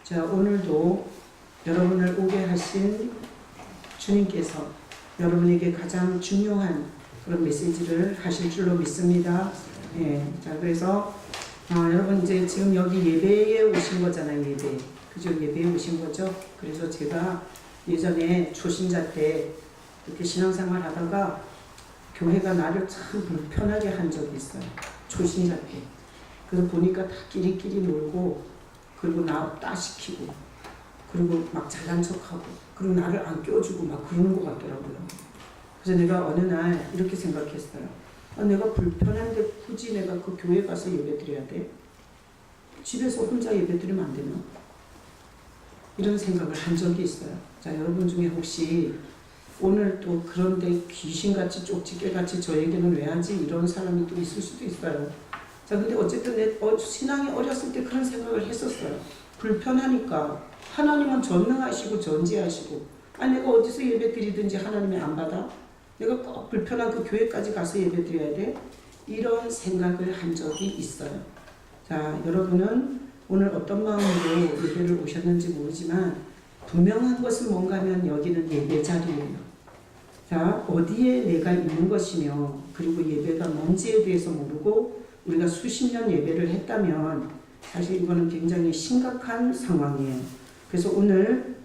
자, 오늘도 여러분을 오게 하신 주님께서 여러분에게 가장 중요한 그런 메시지를 하실 줄로 믿습니다. 예, 자, 그래서 여러분 이제 지금 여기 예배에 오신 거잖아요. 예배. 그죠? 예배에 오신 거죠. 그래서 제가 예전에 초신자 때 이렇게 신앙생활 하다가 교회가 나를 참 불편하게 한 적이 있어요. 초신자 때. 그래서 보니까 다 끼리끼리 놀고, 그리고 나 따시키고, 그리고 막 잘난 척하고, 그리고 나를 안 껴주고 막 그러는 것 같더라고요. 그래서 내가 어느 날 이렇게 생각했어요. 내가 불편한데 굳이 내가 그 교회 가서 예배 드려야 돼? 집에서 혼자 예배 드리면 안 되나? 이런 생각을 한 적이 있어요. 자, 여러분 중에 혹시 오늘 또 그런데 귀신같이 쪽집게같이 저에게는 왜 하지? 이런 사람이 또 있을 수도 있어요. 자, 근데 어쨌든 내 신앙이 어렸을 때 그런 생각을 했었어요. 불편하니까. 하나님은 전능하시고 전지하시고, 내가 어디서 예배 드리든지 하나님이 안 받아? 내가 꼭 불편한 그 교회까지 가서 예배 드려야 돼? 이런 생각을 한 적이 있어요. 자, 여러분은 오늘 어떤 마음으로 예배를 오셨는지 모르지만 분명한 것은 뭔가 하면 여기는 예배 자리예요. 자, 어디에 내가 있는 것이며, 그리고 예배가 뭔지에 대해서 모르고 우리가 수십 년 예배를 했다면 사실 이거는 굉장히 심각한 상황이에요. 그래서 오늘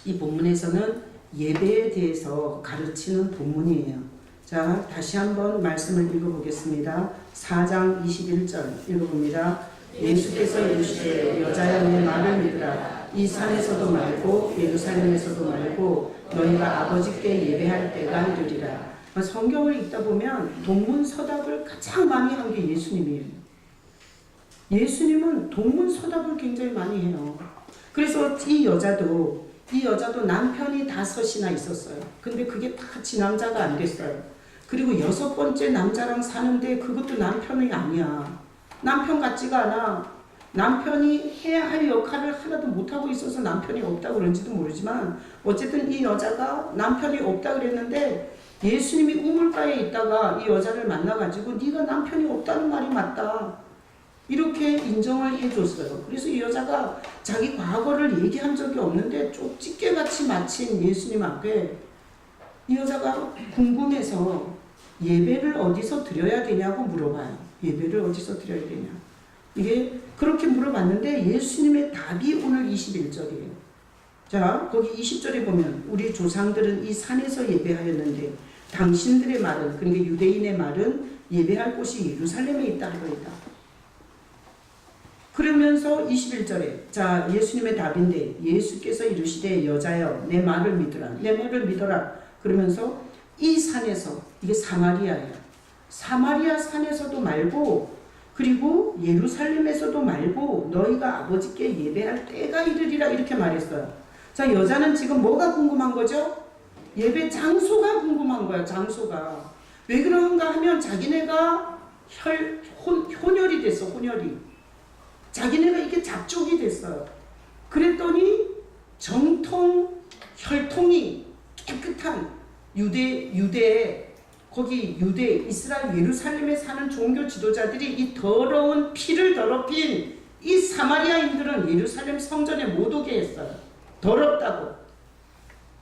이 본문에서는 예배에 대해서 가르치는 본문이에요. 자, 다시 한번 말씀을 읽어보겠습니다. 4장 21절 읽어봅니다. 예수께서 이르시되 여자야 내 말을 믿으라. 이 산에서도 말고 예루살렘에서도 말고 너희가 아버지께 예배할 때가 이르리라. 성경을 읽다 보면 동문서답을 가장 많이 한 게 예수님이에요. 예수님은 동문서답을 굉장히 많이 해요. 그래서 이 여자도 남편이 5이나 있었어요. 근데 그게 다 같이 남자가 안 됐어요. 그리고 6번째 남자랑 사는데 그것도 남편이 아니야. 남편 같지가 않아. 남편이 해야 할 역할을 하나도 못하고 있어서 남편이 없다고 그런지도 모르지만 어쨌든 이 여자가 남편이 없다 그랬는데 예수님이 우물가에 있다가 이 여자를 만나가지고 네가 남편이 없다는 말이 맞다. 이렇게 인정을 해줬어요. 그래서 이 여자가 자기 과거를 얘기한 적이 없는데 쪽집게같이 마친 예수님 앞에 이 여자가 궁금해서 예배를 어디서 드려야 되냐고 물어봐요. 예배를 어디서 드려야 되냐. 이게 그렇게 물어봤는데 예수님의 답이 오늘 21절이에요. 자, 거기 20절에 보면 우리 조상들은 이 산에서 예배하였는데 당신들의 말은, 그러니까 유대인의 말은 예배할 곳이 예루살렘에 있다 하더이다. 그러면서 21절에 자, 예수님의 답인데 예수께서 이르시되 여자여 내 말을 믿으라. 내 말을 믿어라. 그러면서 이 산에서, 이게 사마리아예요. 사마리아 산에서도 말고 그리고 예루살렘에서도 말고 너희가 아버지께 예배할 때가 이르리라 이렇게 말했어요. 자, 여자는 지금 뭐가 궁금한 거죠? 예배 장소가 궁금한 거야. 장소가. 왜 그런가 하면 자기네가 혼혈이 됐어. 혼혈이. 자기네가 이게 잡족이 됐어요. 그랬더니 정통 혈통이 깨끗한 유대 거기 유대 이스라엘 예루살렘에 사는 종교 지도자들이 이 더러운 피를 더럽힌 이 사마리아인들은 예루살렘 성전에 못 오게 했어요. 더럽다고.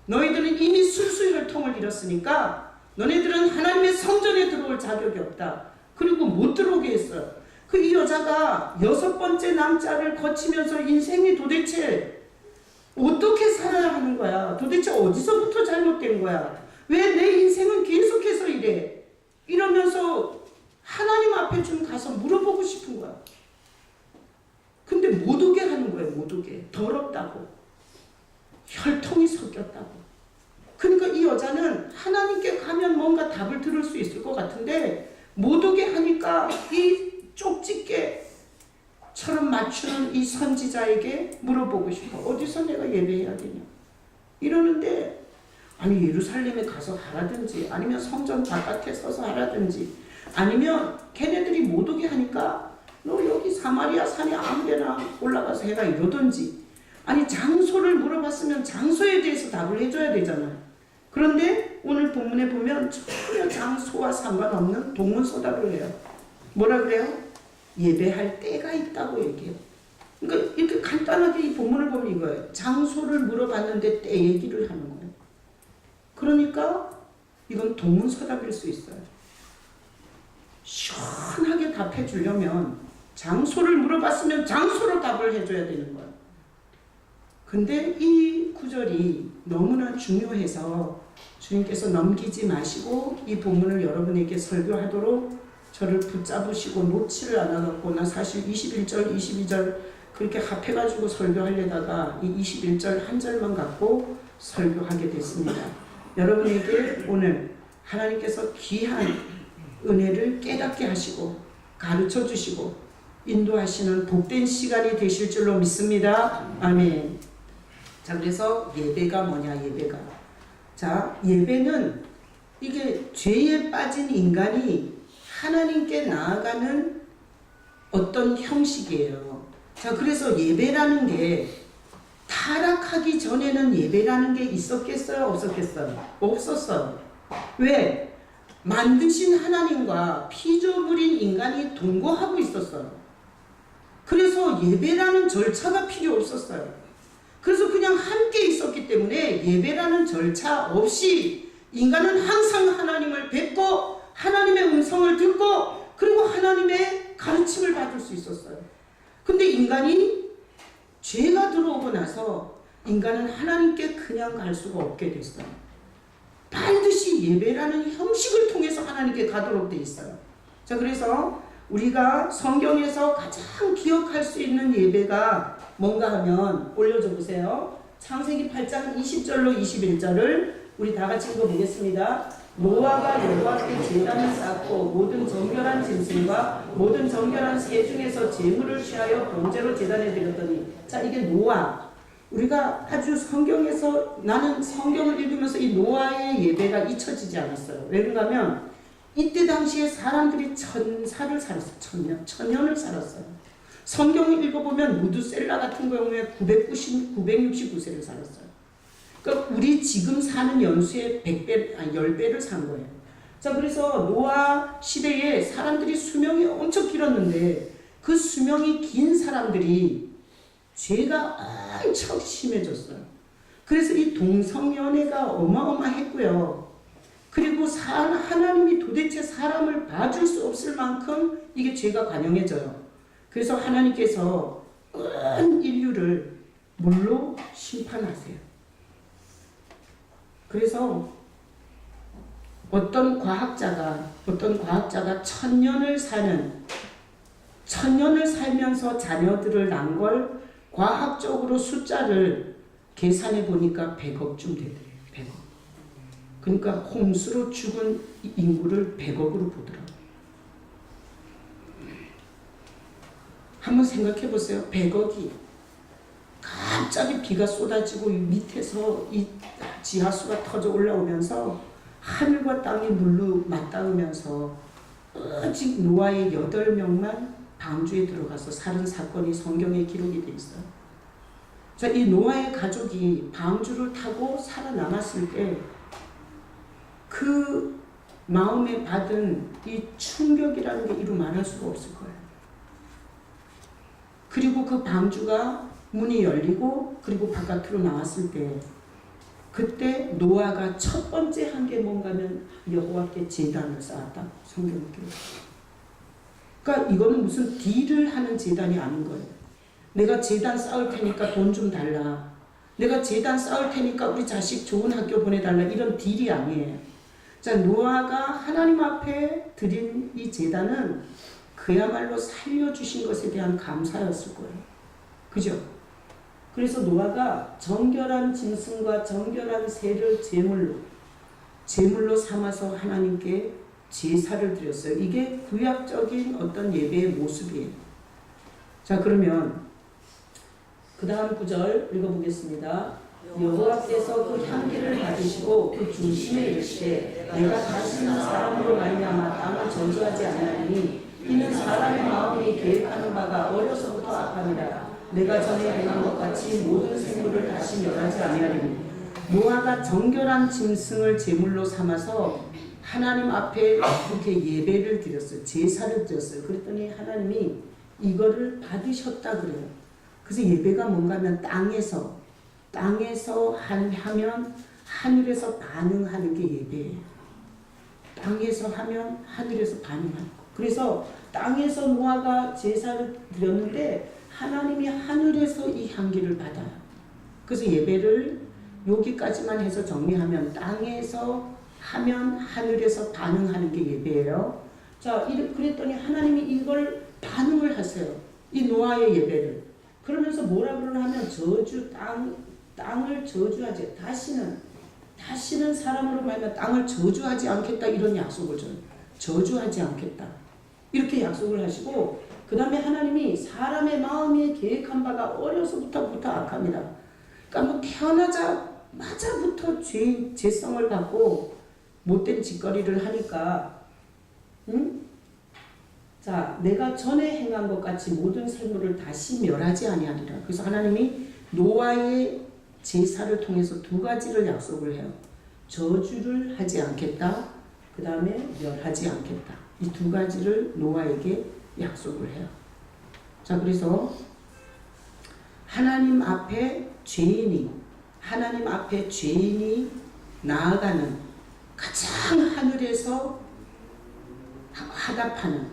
너희들은 이미 술수 혈통을 잃었으니까 너네들은 하나님의 성전에 들어올 자격이 없다. 그리고 못 들어오게 했어요. 이 여자가 6번째 남자를 거치면서 인생이 도대체 어떻게 살아야 하는 거야? 도대체 어디서부터 잘못된 거야? 왜 내 인생은 계속해서 이래? 이러면서 하나님 앞에 좀 가서 물어보고 싶은 거야. 근데 못 오게 하는 거예요. 못 오게. 더럽다고. 혈통이 섞였다고. 그러니까 이 여자는 하나님께 가면 뭔가 답을 들을 수 있을 것 같은데 못 오게 하니까 이 쪽집게처럼 맞추는 이 선지자에게 물어보고 싶어. 어디서 내가 예배해야 되냐? 이러는데 아니 예루살렘에 가서 하라든지 아니면 성전 바깥에 서서 하라든지 아니면 걔네들이 못 오게 하니까 너 여기 사마리아 산에 아무데나 올라가서 해라 이러든지 아니 장소를 물어봤으면 장소에 대해서 답을 해줘야 되잖아요. 그런데 오늘 본문에 보면 전혀 장소와 상관없는 동문서답을 해요. 뭐라 그래요? 예배할 때가 있다고 얘기해요. 그러니까 이렇게 간단하게 이 본문을 보면 이거예요. 장소를 물어봤는데 때 얘기를 하는 거예요. 그러니까 이건 동문서답일 수 있어요. 시원하게 답해 주려면 장소를 물어봤으면 장소로 답을 해줘야 되는 거예요. 근데 이 구절이 너무나 중요해서 주님께서 넘기지 마시고 이 본문을 여러분에게 설교하도록 저를 붙잡으시고 놓지를 않아갖고, 나 사실 21절, 22절 그렇게 합해가지고 설교하려다가 이 21절 한 절만 갖고 설교하게 됐습니다. 여러분에게 오늘 하나님께서 귀한 은혜를 깨닫게 하시고 가르쳐 주시고 인도하시는 복된 시간이 되실 줄로 믿습니다. 아멘. 자, 그래서 예배가 뭐냐, 예배가. 자, 예배는 이게 죄에 빠진 인간이 하나님께 나아가는 어떤 형식이에요. 자, 그래서 예배라는 게 타락하기 전에는 예배라는 게 있었겠어요? 없었겠어요? 없었어요. 왜? 만드신 하나님과 피조물인 인간이 동거하고 있었어요. 그래서 예배라는 절차가 필요 없었어요. 그래서 그냥 함께 있었기 때문에 예배라는 절차 없이 인간은 항상 하나님을 뵙고 하나님의 음성을 듣고 그리고 하나님의 가르침을 받을 수 있었어요. 근데 인간이 죄가 들어오고 나서 인간은 하나님께 그냥 갈 수가 없게 됐어요. 반드시 예배라는 형식을 통해서 하나님께 가도록 돼 있어요. 자, 그래서 우리가 성경에서 가장 기억할 수 있는 예배가 뭔가 하면 올려줘 보세요. 창세기 8장 20절로 21절을 우리 다 같이 읽어보겠습니다. 노아가 여호와께 제단을 쌓고 모든 정결한 짐승과 모든 정결한 새 중에서 제물을 취하여 번제로 제단에 드렸더니, 자, 이게 노아. 우리가 아주 성경에서, 나는 성경을 읽으면서 이 노아의 예배가 잊혀지지 않았어요. 왜 그런가 하면 이때 당시에 사람들이 천사를 살았어요. 천년을 살았어요. 성경을 읽어보면 무드셀라 같은 경우에 969세를 살았어요. 그러니까 우리 지금 사는 연수의 10배를 산 거예요. 자, 그래서 노아 시대에 사람들이 수명이 엄청 길었는데 그 수명이 긴 사람들이 죄가 엄청 심해졌어요. 그래서 이 동성연애가 어마어마했고요. 그리고 하나님이 도대체 사람을 봐줄 수 없을 만큼 이게 죄가 관영해져요. 그래서 하나님께서 온 인류를 물로 심판하세요. 그래서 어떤 과학자가 천년을 살면서 자녀들을 낳은 걸 과학적으로 숫자를 계산해 보니까 100억쯤 되더래요. 100억. 그러니까 홍수로 죽은 인구를 100억으로 보더라고요. 한번 생각해 보세요. 100억이 갑자기 비가 쏟아지고 밑에서 이 지하수가 터져 올라오면서 하늘과 땅이 물로 맞닿으면서 오직 노아의 8명만 방주에 들어가서 살은 사건이 성경에 기록이 되어 있어요. 자, 이 노아의 가족이 방주를 타고 살아남았을 때 그 마음에 받은 이 충격이라는 게 이루 말할 수가 없을 거예요. 그리고 그 방주가 문이 열리고 그리고 바깥으로 나왔을 때 그때 노아가 첫 번째 한 게 뭔가면 여호와께 제단을 쌓았다. 성경에 기록합니다. 그러니까 이거는 무슨 딜을 하는 제단이 아닌 거예요. 내가 제단 쌓을 테니까 돈 좀 달라. 내가 제단 쌓을 테니까 우리 자식 좋은 학교 보내달라. 이런 딜이 아니에요. 자, 노아가 하나님 앞에 드린 이 제단은 그야말로 살려주신 것에 대한 감사였을 거예요. 그죠? 그래서 노아가 정결한 짐승과 정결한 새를 제물로 삼아서 하나님께 제사를 드렸어요. 이게 구약적인 어떤 예배의 모습이에요. 자, 그러면 그 다음 구절 읽어보겠습니다. 여호와께서 그 향기를 받으시고 그 중심에 이르시되 내가 다시는 사람으로 말미암아 땅을 저주하지 아니하니 이는 사람의 마음이 계획하는 바가 어려서부터 악함이라. 내가 전에 행한 것 같이 모든 생물을 다시 멸하지 아니하리니. 노아가 정결한 짐승을 제물로 삼아서 하나님 앞에 그렇게 예배를 드렸어요. 제사를 드렸어요. 그랬더니 하나님이 이거를 받으셨다 그래요. 그래서 예배가 뭔가 하면 땅에서 하면 하늘에서 반응하는 게 예배예요. 땅에서 하면 하늘에서 반응하는 거. 그래서 땅에서 노아가 제사를 드렸는데 하나님이 하늘에서 이 향기를 받아요. 그래서 예배를 여기까지만 해서 정리하면 땅에서 하면 하늘에서 반응하는 게 예배예요. 자, 그랬더니 하나님이 이걸 반응을 하세요. 이 노아의 예배를. 그러면서 뭐라 그러나 하면 땅을 저주하지. 다시는 사람으로 말하면 땅을 저주하지 않겠다 이런 약속을 줘요. 저주하지 않겠다. 이렇게 약속을 하시고 그 다음에 하나님이 사람의 마음에 계획한 바가 어려서부터 악합니다. 그러니까 뭐 태어나자마자부터 죄성을 갖고 못된 짓거리를 하니까 자, 내가 전에 행한 것 같이 모든 생물을 다시 멸하지 아니하리라. 그래서 하나님이 노아의 제사를 통해서 두 가지를 약속을 해요. 저주를 하지 않겠다. 그 다음에 멸하지 않겠다. 이 두 가지를 노아에게 약속을 해요. 자, 그래서 하나님 앞에 죄인이 나아가는 가장 하늘에서 화답하는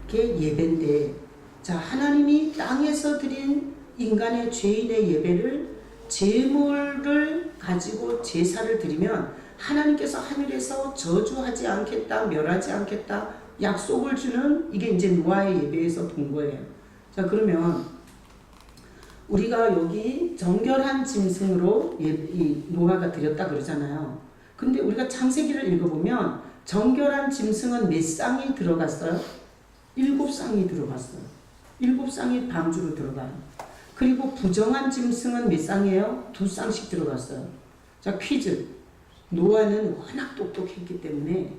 게 예배인데, 자, 하나님이 땅에서 드린 인간의 죄인의 예배를 제물을 가지고 제사를 드리면 하나님께서 하늘에서 저주하지 않겠다, 멸하지 않겠다 약속을 주는 이게 이제 노아의 예배에서 본 거예요. 자, 그러면 우리가 여기 정결한 짐승으로 이 노아가 드렸다 그러잖아요. 근데 우리가 창세기를 읽어보면 정결한 짐승은 몇 쌍이 들어갔어요? 7쌍이 들어갔어요. 7쌍이 방주로 들어가요. 그리고 부정한 짐승은 몇 쌍이에요? 2쌍씩 들어갔어요. 자, 퀴즈. 노아는 워낙 똑똑했기 때문에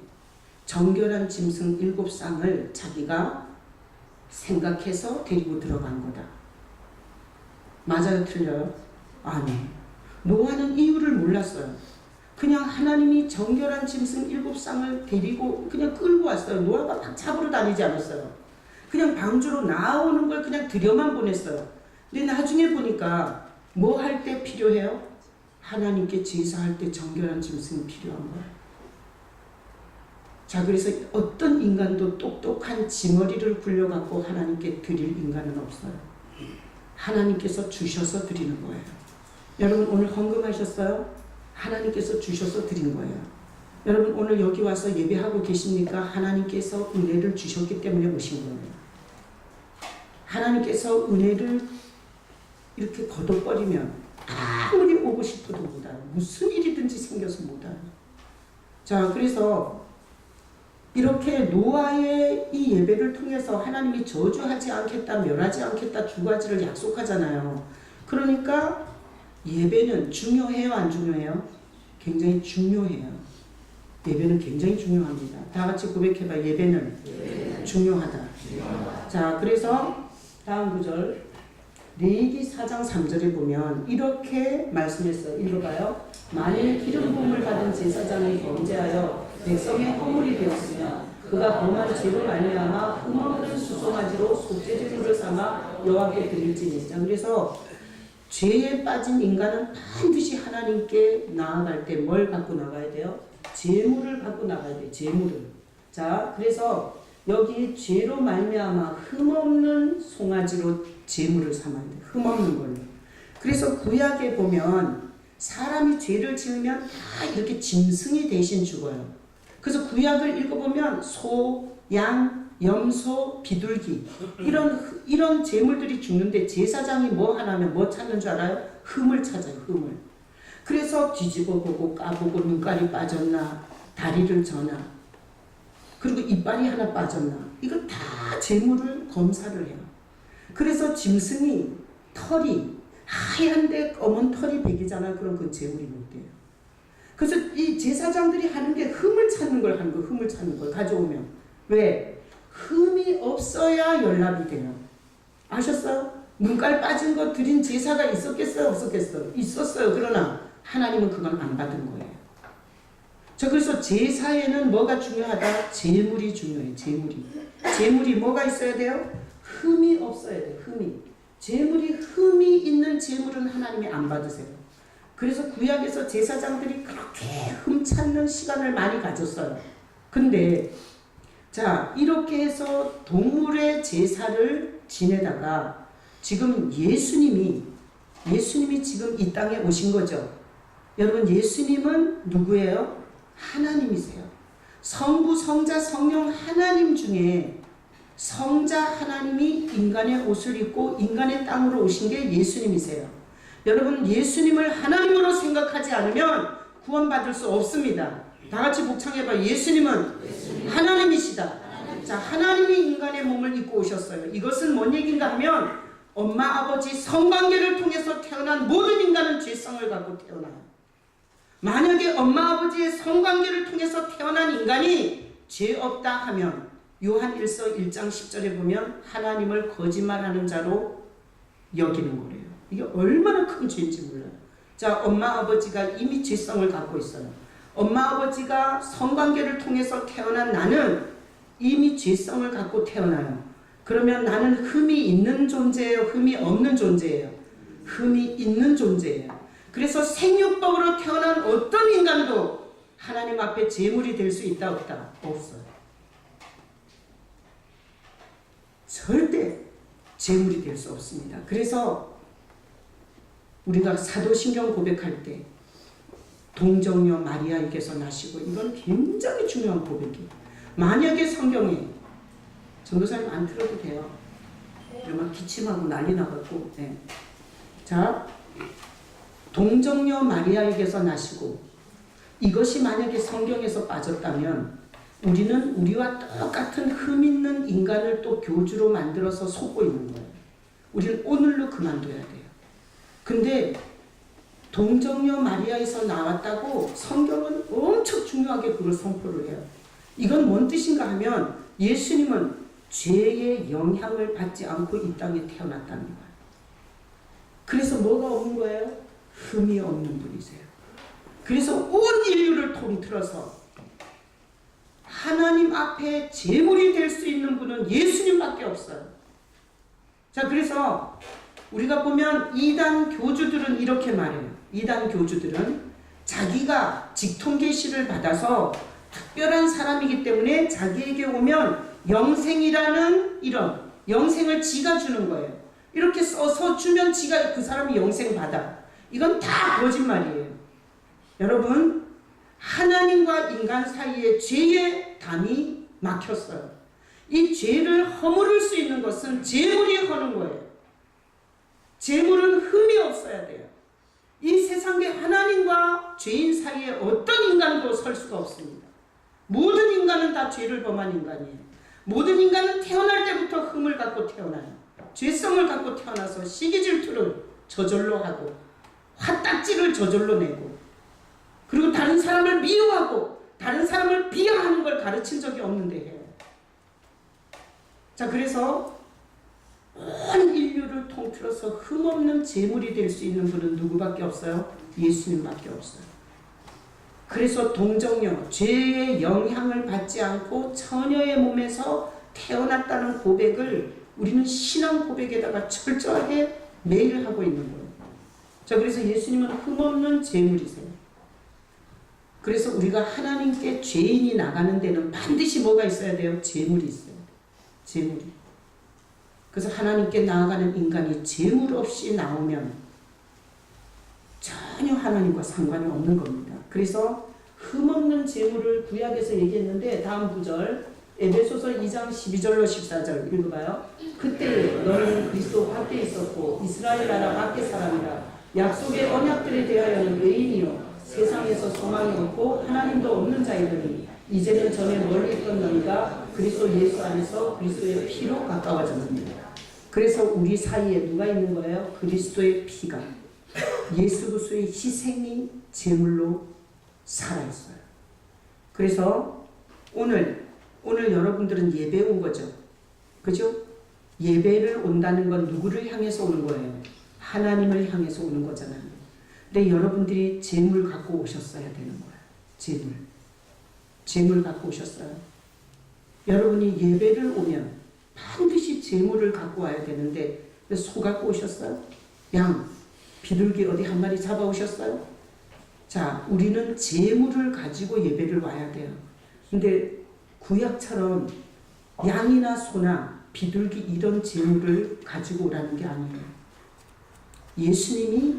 정결한 짐승 7쌍을 자기가 생각해서 데리고 들어간 거다. 맞아요? 틀려요? 아니. 노아는 이유를 몰랐어요. 그냥 하나님이 정결한 짐승 7쌍을 데리고 그냥 끌고 왔어요. 노아가 막 잡으러 다니지 않았어요. 그냥 방주로 나오는 걸 그냥 들여만 보냈어요. 근데 나중에 보니까 뭐 할 때 필요해요? 하나님께 제사할 때 정결한 짐승이 필요한 거예요. 자, 그래서 어떤 인간도 똑똑한 지머리를 굴려갖고 하나님께 드릴 인간은 없어요. 하나님께서 주셔서 드리는 거예요. 여러분 오늘 헌금하셨어요? 하나님께서 주셔서 드린 거예요. 여러분 오늘 여기 와서 예배하고 계십니까? 하나님께서 은혜를 주셨기 때문에 오신 거예요. 하나님께서 은혜를 이렇게 거둬버리면 아무리 오고 싶어도 못 와요. 무슨 일이든지 생겨서 못 와요. 자, 그래서 이렇게 노아의 이 예배를 통해서 하나님이 저주하지 않겠다, 멸하지 않겠다 두 가지를 약속하잖아요. 그러니까 예배는 중요해요, 안 중요해요? 굉장히 중요해요. 예배는 굉장히 중요합니다. 다 같이 고백해봐. 예배는 중요하다. 자, 그래서 다음 구절 레위기 4장 3절에 보면 이렇게 말씀했어요. 읽어봐요. 만일 기름 부음을 받은 제사장이 범죄하여 백성의 허물이 되었으면 그가 범한 죄로 말미암아 흠없는 수송아지로 속죄제물을 삼아 여호와께 드릴지니. 자, 그래서 죄에 빠진 인간은 반드시 하나님께 나아갈 때 뭘 갖고 나가야 돼요? 제물을 갖고 나가야 돼요. 제물을. 자, 그래서 여기 죄로 말미암아 흠없는 송아지로 제물을 삼아야 돼요. 흠없는 걸로. 그래서 구약에 보면 사람이 죄를 지으면 다 이렇게 짐승이 대신 죽어요. 그래서 구약을 읽어보면 소, 양, 염소, 비둘기 이런 제물들이 죽는데 제사장이 뭐 하냐면 뭐 찾는 줄 알아요? 흠을 찾아요. 흠을. 그래서 뒤집어 보고 까보고 눈깔이 빠졌나 다리를 저나 그리고 이빨이 하나 빠졌나 이거 다 제물을 검사를 해요. 그래서 짐승이 털이 하얀데 검은 털이 배기잖아요. 그럼 그건 제물이 못 돼요. 그래서 이 제사장들이 하는 게 흠을 찾는 걸 하는 거, 흠을 찾는 걸 가져오면 왜? 흠이 없어야 연락이 돼요. 아셨어요? 눈깔 빠진 거 드린 제사가 있었겠어요? 없었겠어요? 있었어요. 그러나 하나님은 그건 안 받은 거예요. 자, 그래서 제사에는 뭐가 중요하다? 제물이 중요해요. 제물이 뭐가 있어야 돼요? 흠이 없어야 돼요. 흠이. 재물이 흠이 있는 재물은 하나님이 안 받으세요. 그래서 구약에서 제사장들이 그렇게 흠 찾는 시간을 많이 가졌어요. 근데 자, 이렇게 해서 동물의 제사를 지내다가 지금 예수님이 지금 이 땅에 오신 거죠. 여러분, 예수님은 누구예요? 하나님이세요. 성부, 성자, 성령 하나님 중에 성자 하나님이 인간의 옷을 입고 인간의 땅으로 오신 게 예수님이세요. 여러분, 예수님을 하나님으로 생각하지 않으면 구원받을 수 없습니다. 다 같이 복창해봐. 예수님은 하나님이시다. 자, 하나님이 인간의 몸을 입고 오셨어요. 이것은 뭔 얘기인가 하면 엄마, 아버지 성관계를 통해서 태어난 모든 인간은 죄성을 갖고 태어나요. 만약에 엄마, 아버지의 성관계를 통해서 태어난 인간이 죄 없다 하면 요한 1서 1장 10절에 보면 하나님을 거짓말하는 자로 여기는 거래요. 이게 얼마나 큰 죄인지 몰라요. 자, 엄마, 아버지가 이미 죄성을 갖고 있어요. 엄마, 아버지가 성관계를 통해서 태어난 나는 이미 죄성을 갖고 태어나요. 그러면 나는 흠이 있는 존재예요? 흠이 없는 존재예요? 흠이 있는 존재예요. 그래서 생육법으로 태어난 어떤 인간도 하나님 앞에 제물이 될 수 있다 없다? 없어요. 절대 제물이 될 수 없습니다. 그래서 우리가 사도신경 고백할 때 동정녀 마리아에게서 나시고, 이건 굉장히 중요한 고백이에요. 만약에 성경에 전도사님 안 틀어도 돼요. 이러면 기침하고 난리 나갖고. 네. 자, 동정녀 마리아에게서 나시고, 이것이 만약에 성경에서 빠졌다면 우리는 우리와 똑같은 흠 있는 인간을 또 교주로 만들어서 속고 있는 거예요. 우리는 오늘로 그만둬야 돼요. 근데 동정녀 마리아에서 나왔다고 성경은 엄청 중요하게 그걸 선포를 해요. 이건 뭔 뜻인가 하면 예수님은 죄의 영향을 받지 않고 이 땅에 태어났다는 거예요. 그래서 뭐가 없는 거예요? 흠이 없는 분이세요. 그래서 온 인류를 통틀어서 하나님 앞에 제물이 될 수 있는 분은 예수님밖에 없어요. 자, 그래서 우리가 보면 이단 교주들은 이렇게 말해요. 이단 교주들은 자기가 직통계시를 받아서 특별한 사람이기 때문에 자기에게 오면 영생이라는 이런 영생을 지가 주는 거예요. 이렇게 써서 주면 지가 그 사람이 영생 받아. 이건 다 거짓말이에요. 여러분, 하나님과 인간 사이에 죄의 담이 막혔어요. 이 죄를 허물을 수 있는 것은 제물이 허는 거예요. 제물은 흠이 없어야 돼요. 이 세상에 하나님과 죄인 사이에 어떤 인간도 설 수가 없습니다. 모든 인간은 다 죄를 범한 인간이에요. 모든 인간은 태어날 때부터 흠을 갖고 태어나요. 죄성을 갖고 태어나서 시기질투를 저절로 하고 화딱지를 저절로 내고, 그리고 다른 사람을 미워하고 다른 사람을 비하하는 걸 가르친 적이 없는데 해요. 자, 그래서 온 인류를 통틀어서 흠없는 제물이 될 수 있는 분은 누구밖에 없어요? 예수님밖에 없어요. 그래서 동정녀, 죄의 영향을 받지 않고 처녀의 몸에서 태어났다는 고백을 우리는 신앙 고백에다가 철저하게 매일 하고 있는 거예요. 자, 그래서 예수님은 흠없는 제물이세요. 그래서 우리가 하나님께 죄인이 나가는 데는 반드시 뭐가 있어야 돼요? 제물이 있어요. 제물이. 그래서 하나님께 나아가는 인간이 제물 없이 나오면 전혀 하나님과 상관이 없는 겁니다. 그래서 흠없는 제물을 구약에서 얘기했는데, 다음 구절 에베소서 2장 12절로 14절 읽어봐요. 그때 너는 그리스도 밖에 있었고 이스라엘 나라 밖의 사람이라. 약속의 언약들에 대하여는 외인이요 세상에서 소망이 없고 하나님도 없는 자이더니 이제는 전에 멀리 있던 너희가 그리스도 예수 안에서 그리스도의 피로 가까워졌습니다. 그래서 우리 사이에 누가 있는 거예요? 그리스도의 피가, 예수 그리스도의 희생이 제물로 살아있어요. 그래서 오늘 여러분들은 예배 온 거죠. 그죠? 예배를 온다는 건 누구를 향해서 오는 거예요? 하나님을 향해서 오는 거잖아요. 근데 여러분들이 제물 갖고 오셨어야 되는 거예요. 제물 갖고 오셨어요. 여러분이 예배를 오면 반드시 제물을 갖고 와야 되는데 소 갖고 오셨어요? 양, 비둘기 어디 한 마리 잡아오셨어요? 자, 우리는 재물을 가지고 예배를 와야 돼요. 근데 구약처럼 양이나 소나 비둘기 이런 재물을 가지고 오라는 게 아니에요. 예수님이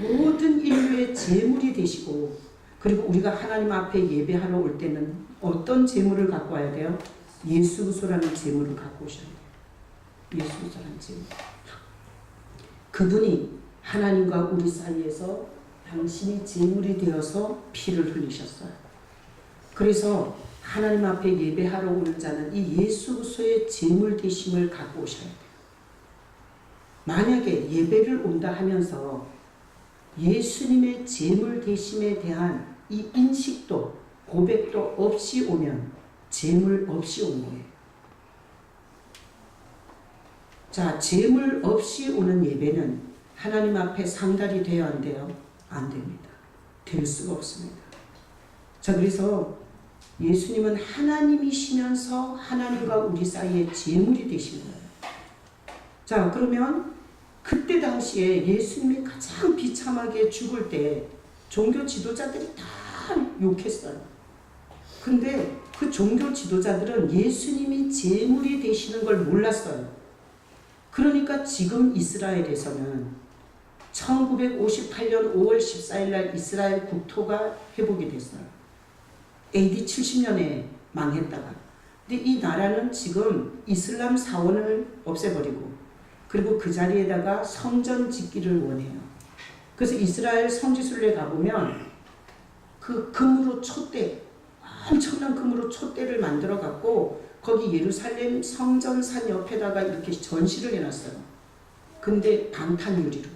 모든 인류의 재물이 되시고, 그리고 우리가 하나님 앞에 예배하러 올 때는 어떤 재물을 갖고 와야 돼요? 예수구소라는 재물을 갖고 오셔야 돼요. 예수구소라는 재물. 그분이 하나님과 우리 사이에서 당신이 재물이 되어서 피를 흘리셨어요. 그래서 하나님 앞에 예배하러 오는 자는 이 예수구소의 재물 되심을 갖고 오셔야 돼요. 만약에 예배를 온다 하면서 예수님의 재물 되심에 대한 이 인식도 고백도 없이 오면 재물 없이 온 거예요. 자, 재물 없이 오는 예배는 하나님 앞에 상달이 되어야 안 돼요? 안 됩니다. 될 수가 없습니다. 자, 그래서 예수님은 하나님이시면서 하나님과 우리 사이에 재물이 되신 거예요. 자, 그러면 그때 당시에 예수님이 가장 비참하게 죽을 때 종교 지도자들이 다 욕했어요. 근데 그 종교 지도자들은 예수님이 재물이 되시는 걸 몰랐어요. 그러니까 지금 이스라엘에서는 1958년 5월 14일 날 이스라엘 국토가 회복이 됐어요. AD 70년에 망했다가. 근데 이 나라는 지금 이슬람 사원을 없애버리고, 그리고 그 자리에다가 성전 짓기를 원해요. 그래서 이스라엘 성지순례 가보면 그 금으로 촛대, 엄청난 금으로 촛대를 만들어 갖고 거기 예루살렘 성전산 옆에다가 이렇게 전시를 해놨어요. 근데 방탄 유리로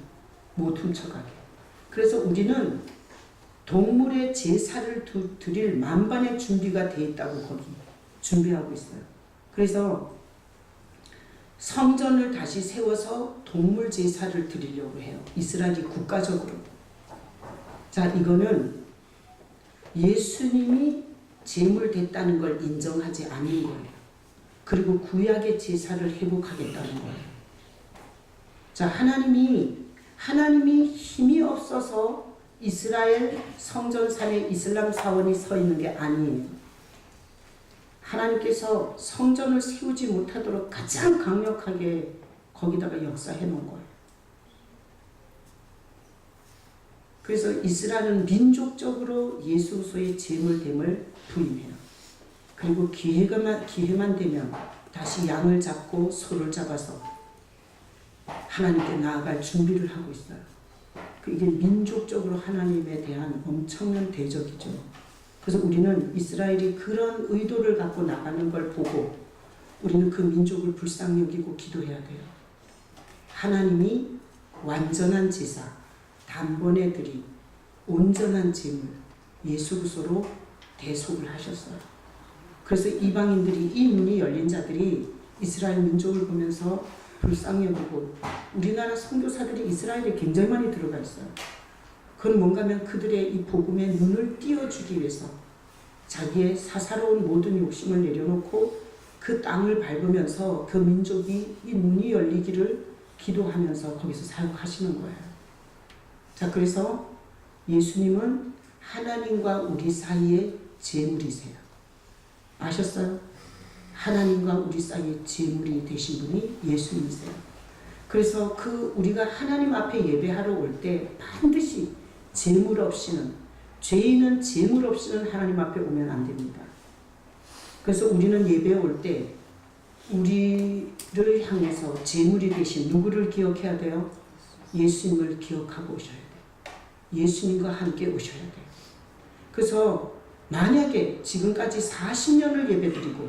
못 훔쳐가게. 그래서 우리는 동물의 제사를 드릴 만반의 준비가 돼 있다고 거기 준비하고 있어요. 그래서 성전을 다시 세워서 동물 제사를 드리려고 해요. 이스라엘이 국가적으로. 자, 이거는 예수님이 제물 됐다는 걸 인정하지 않는 거예요. 그리고 구약의 제사를 회복하겠다는 거예요. 자, 하나님이 힘이 없어서 이스라엘 성전산에 이슬람 사원이 서 있는 게 아니에요. 하나님께서 성전을 세우지 못하도록 가장 강력하게 거기다가 역사해 놓은 거예요. 그래서 이스라엘은 민족적으로 예수소의 제물됨을 부인해요. 그리고 기회만 되면 다시 양을 잡고 소를 잡아서 하나님께 나아갈 준비를 하고 있어요. 이게 민족적으로 하나님에 대한 엄청난 대적이죠. 그래서 우리는 이스라엘이 그런 의도를 갖고 나가는 걸 보고 우리는 그 민족을 불쌍히 여기고 기도해야 돼요. 하나님이 완전한 제사, 단번에 드린 온전한 제물, 예수 그리스도로 대속을 하셨어요. 그래서 이방인들이, 이 눈이 열린 자들이 이스라엘 민족을 보면서 불쌍히 여기고, 우리나라 선교사들이 이스라엘에 굉장히 많이 들어가 있어요. 그건 뭔가 하면 그들의 이 복음의 눈을 띄워주기 위해서 자기의 사사로운 모든 욕심을 내려놓고 그 땅을 밟으면서 그 민족이 이 눈이 열리기를 기도하면서 거기서 사역하시는 거예요. 자, 그래서 예수님은 하나님과 우리 사이의 제물이세요. 아셨어요? 하나님과 우리 사이의 제물이 되신 분이 예수님이세요. 그래서 우리가 하나님 앞에 예배하러 올 때 반드시 제물 없이는, 죄인은 제물 없이는 하나님 앞에 오면 안 됩니다. 그래서 우리는 예배에 올 때 우리를 향해서 제물이 되신 누구를 기억해야 돼요? 예수님을 기억하고 오셔야 돼요. 예수님과 함께 오셔야 돼요. 그래서 만약에 지금까지 40년을 예배드리고,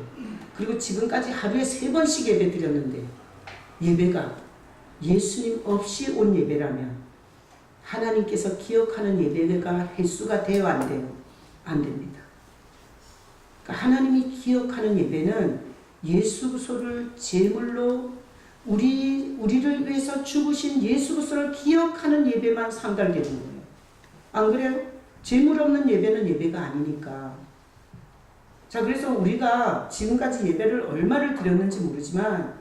그리고 지금까지 하루에 3번씩 예배드렸는데 예배가 예수님 없이 온 예배라면 하나님께서 기억하는 예배가 횟수가 돼요, 안 돼요? 안 됩니다. 그러니까 하나님이 기억하는 예배는 예수 그리스도를 제물로 우리를 위해서 죽으신 예수 그리스도를 기억하는 예배만 상달되는 거예요. 안 그래요? 제물 없는 예배는 예배가 아니니까. 자, 그래서 우리가 지금까지 예배를 얼마를 드렸는지 모르지만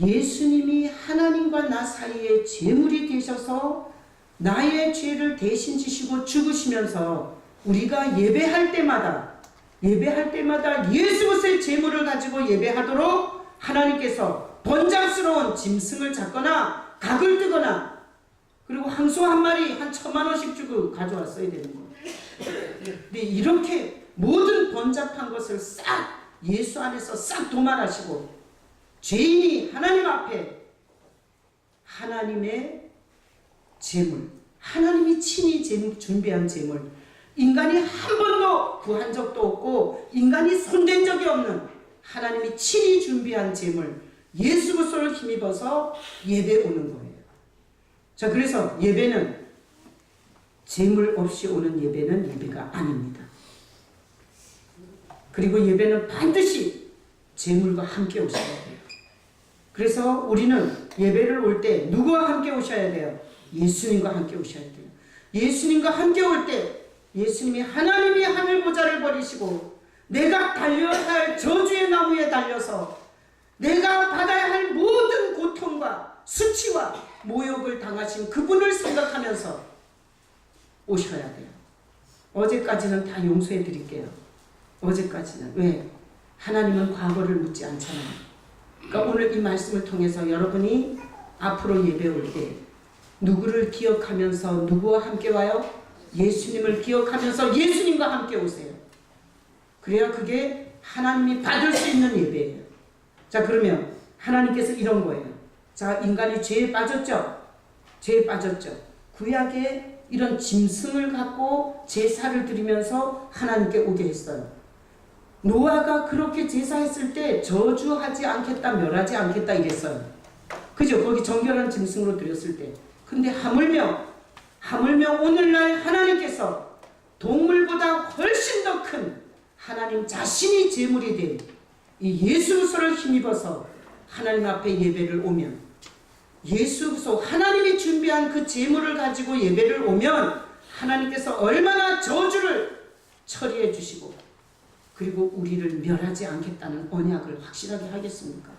예수님이 하나님과 나 사이에 제물이 되셔서 나의 죄를 대신 지시고 죽으시면서 우리가 예배할 때마다 예수 그리스도의 제물을 가지고 예배하도록 하나님께서 번잡스러운 짐승을 잡거나 각을 뜨거나 그리고 황소 한 마리 한 1,000,000원씩 주고 가져왔어야 되는 거예요. 근데 이렇게 모든 번잡한 것을 싹 예수 안에서 싹 도말하시고 죄인이 하나님 앞에 하나님의 제물, 하나님이 친히 준비한 제물, 인간이 한 번도 구한 적도 없고 인간이 손댄 적이 없는 하나님이 친히 준비한 제물, 예수 그리스도를 힘입어서 예배 오는 거예요. 자, 그래서 예배는 제물 없이 오는 예배는 예배가 아닙니다. 그리고 예배는 반드시 제물과 함께 오셔야 돼요. 그래서 우리는 예배를 올 때 누구와 함께 오셔야 돼요? 예수님과 함께 오셔야 돼요. 예수님과 함께 올 때 예수님이 하나님이 하늘 보좌를 버리시고 내가 달려야 할 저주의 나무에 달려서 내가 받아야 할 모든 고통과 수치와 모욕을 당하신 그분을 생각하면서 오셔야 돼요. 어제까지는 다 용서해 드릴게요. 어제까지는. 왜? 하나님은 과거를 묻지 않잖아요. 그러니까 오늘 이 말씀을 통해서 여러분이 앞으로 예배 올 때 누구를 기억하면서 누구와 함께 와요? 예수님을 기억하면서 예수님과 함께 오세요. 그래야 그게 하나님이 받을 수 있는 예배예요. 자, 그러면 하나님께서 이런 거예요. 자, 인간이 죄에 빠졌죠? 죄에 빠졌죠. 구약에 이런 짐승을 갖고 제사를 드리면서 하나님께 오게 했어요. 노아가 그렇게 제사했을 때 저주하지 않겠다, 멸하지 않겠다 이랬어요. 그죠? 거기 정결한 짐승으로 드렸을 때. 근데 하물며 오늘날 하나님께서 동물보다 훨씬 더 큰 하나님 자신이 제물이 된 이 예수 그리스도를 힘입어서 하나님 앞에 예배를 오면 예수 그리스도 하나님이 준비한 그 제물을 가지고 예배를 오면 하나님께서 얼마나 저주를 처리해 주시고 그리고 우리를 멸하지 않겠다는 언약을 확실하게 하겠습니까?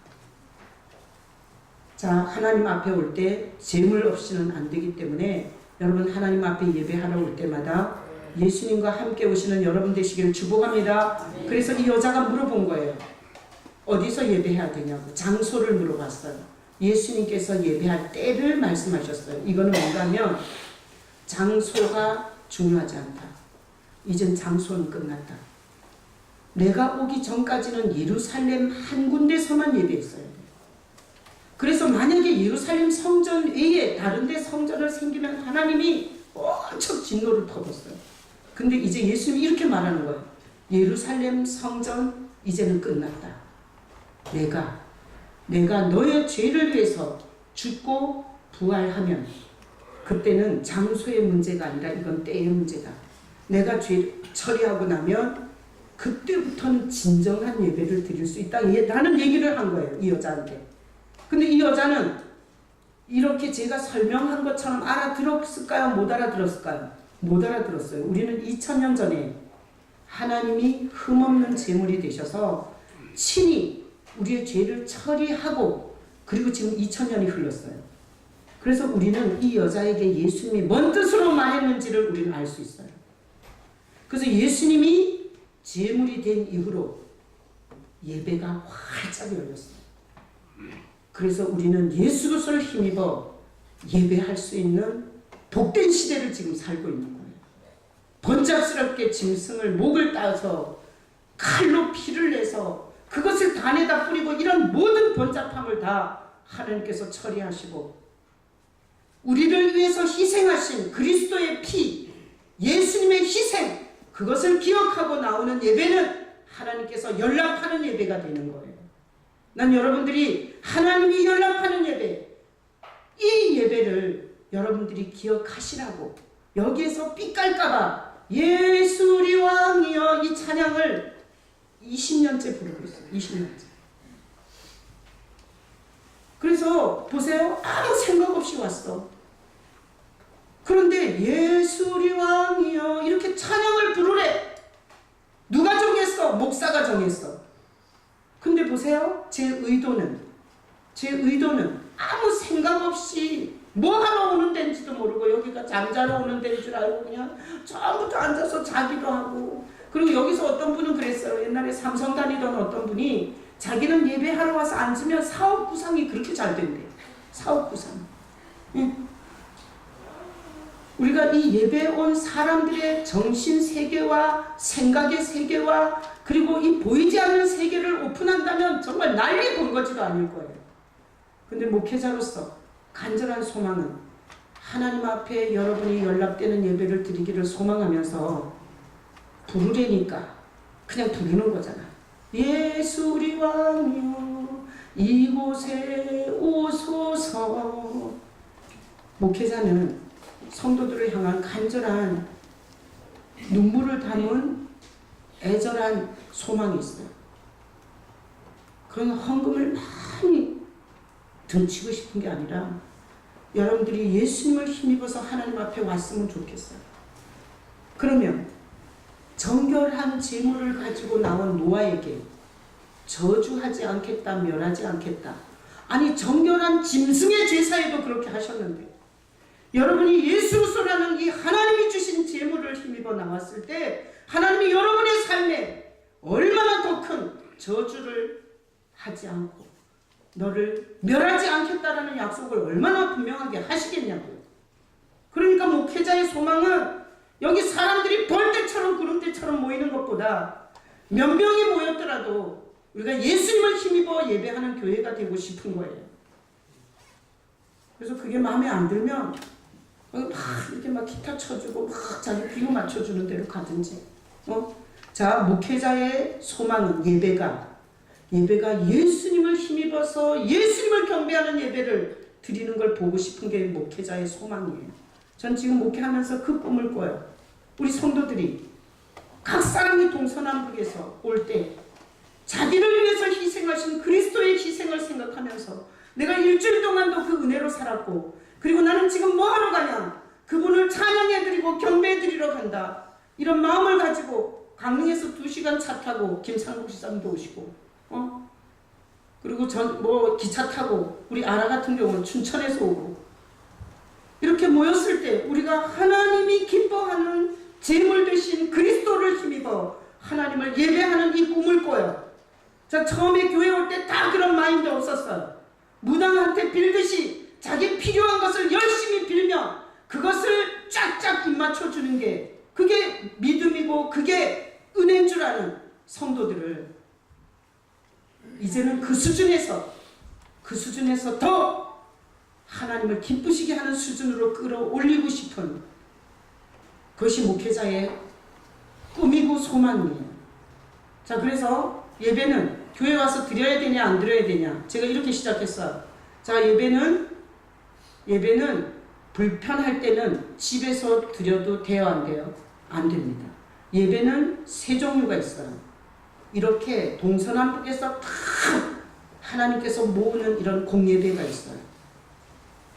자, 하나님 앞에 올 때 제물 없이는 안 되기 때문에 여러분 하나님 앞에 예배하러 올 때마다 예수님과 함께 오시는 여러분 되시기를 축복합니다. 그래서 이 여자가 물어본 거예요. 어디서 예배해야 되냐고. 장소를 물어봤어요. 예수님께서 예배할 때를 말씀하셨어요. 이거는 뭔가 하면 장소가 중요하지 않다. 이젠 장소는 끝났다. 내가 오기 전까지는 예루살렘 한 군데서만 예배했어야 돼요. 그래서 만약에 예루살렘 성전 외에 다른 데 성전을 생기면 하나님이 엄청 진노를 터졌어요. 근데 이제 예수님이 이렇게 말하는 거예요. 예루살렘 성전 이제는 끝났다. 내가 너의 죄를 위해서 죽고 부활하면 그때는 장소의 문제가 아니라 이건 때의 문제다. 내가 죄 처리하고 나면 그때부터는 진정한 예배를 드릴 수 있다. 라는 얘기를 한 거예요. 이 여자한테. 근데 이 여자는 이렇게 제가 설명한 것처럼 알아들었을까요? 못 알아들었을까요? 못 알아들었어요. 우리는 2000년 전에 하나님이 흠없는 제물이 되셔서 친히 우리의 죄를 처리하고 그리고 지금 2000년이 흘렀어요. 그래서 우리는 이 여자에게 예수님이 뭔 뜻으로 말했는지를 우리는 알 수 있어요. 그래서 예수님이 제물이 된 이후로 예배가 활짝 열렸어요. 그래서 우리는 예수 그리스도를 힘입어 예배할 수 있는 복된 시대를 지금 살고 있는 거예요. 번잡스럽게 짐승을 목을 따서 칼로 피를 내서 그것을 단에다 뿌리고 이런 모든 번잡함을 다 하나님께서 처리하시고 우리를 위해서 희생하신 그리스도의 피, 예수님의 희생, 그것을 기억하고 나오는 예배는 하나님께서 연락하는 예배가 되는 거예요. 난 여러분들이 하나님이 연락하는 예배, 이 예배를 여러분들이 기억하시라고 여기에서 삐깔까봐 예수 우리 왕이여 이 찬양을 20년째 부르고 있어요. 20년째. 그래서 보세요. 아무 생각 없이 왔어. 그런데 예수 우리 왕이여 이렇게 찬양을 부르래. 누가 정했어? 목사가 정했어. 근데 보세요. 제 제 의도는 아무 생각 없이 뭐 하러 오는 데인지도 모르고 여기가 잠자러 오는 데인 줄 알고 그냥 처음부터 앉아서 자기도 하고, 그리고 여기서 어떤 분은 그랬어요. 옛날에 삼성 다니던 어떤 분이 자기는 예배하러 와서 앉으면 사업 구상이 그렇게 잘 된대. 사업 구상. 응. 우리가 이 예배에 온 사람들의 정신 세계와 생각의 세계와 그리고 이 보이지 않는 세계를 오픈한다면 정말 난리 본거지도 아닐 거예요. 근데 목회자로서 간절한 소망은 하나님 앞에 여러분이 연락되는 예배를 드리기를 소망하면서 부르려니까 그냥 부르는 거잖아. 예수 우리 왕이여 이곳에 오소서. 목회자는 성도들을 향한 간절한 눈물을 담은 애절한 소망이 있어요. 그런 헌금을 많이 등치고 싶은 게 아니라 여러분들이 예수님을 힘입어서 하나님 앞에 왔으면 좋겠어요. 그러면 정결한 재물을 가지고 나온 노아에게 저주하지 않겠다, 멸하지 않겠다. 아니 정결한 짐승의 제사에도 그렇게 하셨는데 여러분이 예수로서라는 이 하나님이 주신 재물을 힘입어 나왔을 때 하나님이 여러분의 삶에 얼마나 더 큰 저주를 하지 않고 너를 멸하지 않겠다라는 약속을 얼마나 분명하게 하시겠냐고요. 그러니까 목회자의 소망은 여기 사람들이 벌떼처럼 구름대처럼 모이는 것보다 몇 명이 모였더라도 우리가 예수님을 힘입어 예배하는 교회가 되고 싶은 거예요. 그래서 그게 마음에 안 들면 막 이렇게 막 기타 쳐주고 막 자기 비유 맞춰주는 대로 가든지. 자, 목회자의 소망은 예배가 예수님을 힘입어서 예수님을 경배하는 예배를 드리는 걸 보고 싶은 게 목회자의 소망이에요. 전 지금 목회하면서 그 꿈을 꿔요. 우리 성도들이 각 사람이 동서남북에서 올 때 자기를 위해서 희생하신 그리스도의 희생을 생각하면서 내가 일주일 동안도 그 은혜로 살았고 그리고 나는 지금 뭐 하러 가냐? 그분을 찬양해드리고 경배해드리러 간다. 이런 마음을 가지고 강릉에서 2시간 차 타고 김상국 시장도 오시고 그리고 기차 타고 우리 아라 같은 경우는 춘천에서 오고 이렇게 모였을 때 우리가 하나님이 기뻐하는 제물 되신 그리스도를 힘입어 하나님을 예배하는 이 꿈을 꿔요. 자, 처음에 교회 올 때 다 그런 마인드 없었어요. 무당한테 빌듯이 자기 필요한 것을 열심히 빌며 그것을 쫙쫙 입맞춰주는 게 그게 믿음이고 그게 은혜인 줄 아는 성도들을 이제는 그 수준에서 더 하나님을 기쁘시게 하는 수준으로 끌어올리고 싶은 그것이 목회자의 꿈이고 소망이에요. 자, 그래서 예배는 교회 와서 드려야 되냐 안 드려야 되냐 제가 이렇게 시작했어요. 자, 예배는 불편할 때는 집에서 드려도 돼요 안 돼요? 안 됩니다. 예배는 세 종류가 있어요. 이렇게 동서남북에서 다 하나님께서 모으는 이런 공예배가 있어요.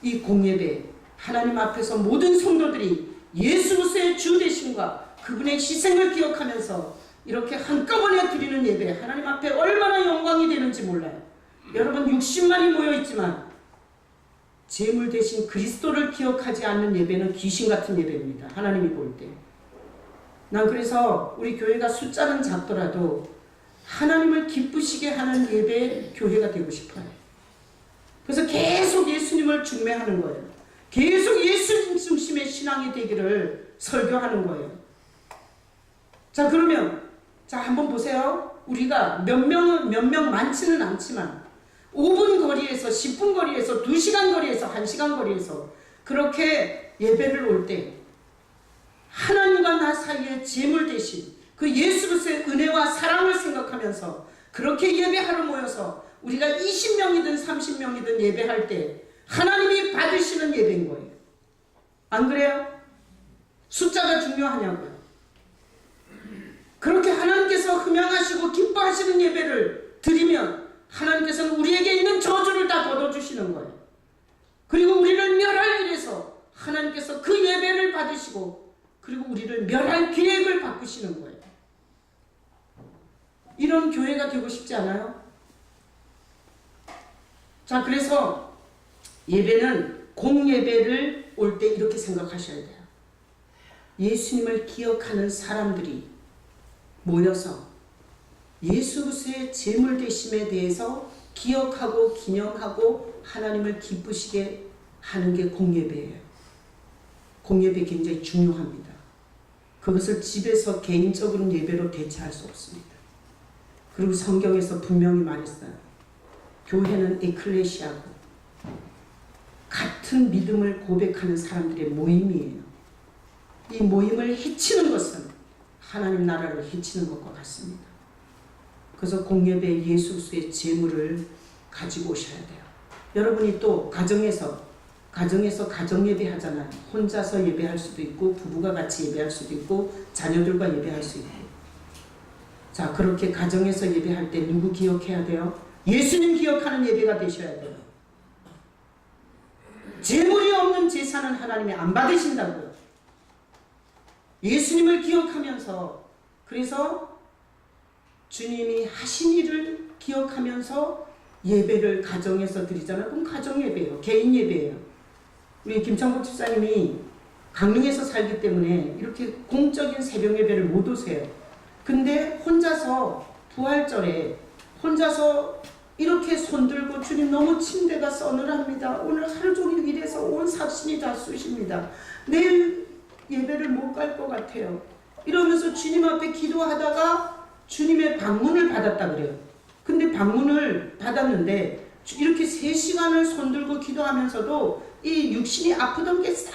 이 공예배 하나님 앞에서 모든 성도들이 예수의 주 되심과 그분의 희생을 기억하면서 이렇게 한꺼번에 드리는 예배 하나님 앞에 얼마나 영광이 되는지 몰라요. 여러분 60만이 모여있지만 제물 대신 그리스도를 기억하지 않는 예배는 귀신 같은 예배입니다. 하나님이 볼 때. 난 그래서 우리 교회가 숫자는 작더라도 하나님을 기쁘시게 하는 예배 교회가 되고 싶어요. 그래서 계속 예수님을 중매하는 거예요. 계속 예수님 중심의 신앙이 되기를 설교하는 거예요. 자, 그러면 한번 보세요. 우리가 몇 명 많지는 않지만 5분 거리에서 10분 거리에서 2시간 거리에서 1시간 거리에서 그렇게 예배를 올 때 하나님과 나 사이에 제물 대신 그 예수로서의 은혜와 사랑을 생각하면서 그렇게 예배하러 모여서 우리가 20명이든 30명이든 예배할 때 하나님이 받으시는 예배인 거예요. 안 그래요? 숫자가 중요하냐고요. 그렇게 하나님께서 흠양하시고 기뻐하시는 예배를 드리면 하나님께서는 우리에게 있는 저주를 다 걷어주시는 거예요. 그리고 우리를 멸할 일에서 하나님께서 그 예배를 받으시고 그리고 우리를 멸할 계획을 바꾸시는 거예요. 이런 교회가 되고 싶지 않아요? 자, 그래서 예배는 공예배를 올 때 이렇게 생각하셔야 돼요. 예수님을 기억하는 사람들이 모여서 예수 그리스도의 제물 되심에 대해서 기억하고 기념하고 하나님을 기쁘시게 하는 게 공예배예요. 공예배 굉장히 중요합니다. 그것을 집에서 개인적인 예배로 대체할 수 없습니다. 그리고 성경에서 분명히 말했어요. 교회는 에클레시아고 같은 믿음을 고백하는 사람들의 모임이에요. 이 모임을 해치는 것은 하나님 나라를 해치는 것과 같습니다. 그래서 공예배 예수 그리스도의 제물을 가지고 오셔야 돼요. 여러분이 또 가정에서 가정예배 하잖아요. 혼자서 예배할 수도 있고 부부가 같이 예배할 수도 있고 자녀들과 예배할 수 있고. 자, 그렇게 가정에서 예배할 때 누구 기억해야 돼요? 예수님 기억하는 예배가 되셔야 돼요. 제물이 없는 제사는 하나님이 안 받으신다고요. 예수님을 기억하면서, 그래서 주님이 하신 일을 기억하면서 예배를 가정에서 드리잖아요. 그럼 가정 예배예요. 개인 예배예요. 우리 김창복 집사님이 강릉에서 살기 때문에 이렇게 공적인 새벽 예배를 못 오세요. 근데 혼자서 부활절에 혼자서 이렇게 손들고 주님 너무 침대가 서늘합니다. 오늘 하루 종일 일해서 온 삭신이 다 쑤십니다. 내일 예배를 못 갈 것 같아요. 이러면서 주님 앞에 기도하다가 주님의 방문을 받았다 그래요. 근데 방문을 받았는데 이렇게 3시간을 손들고 기도하면서도 이 육신이 아프던 게 싹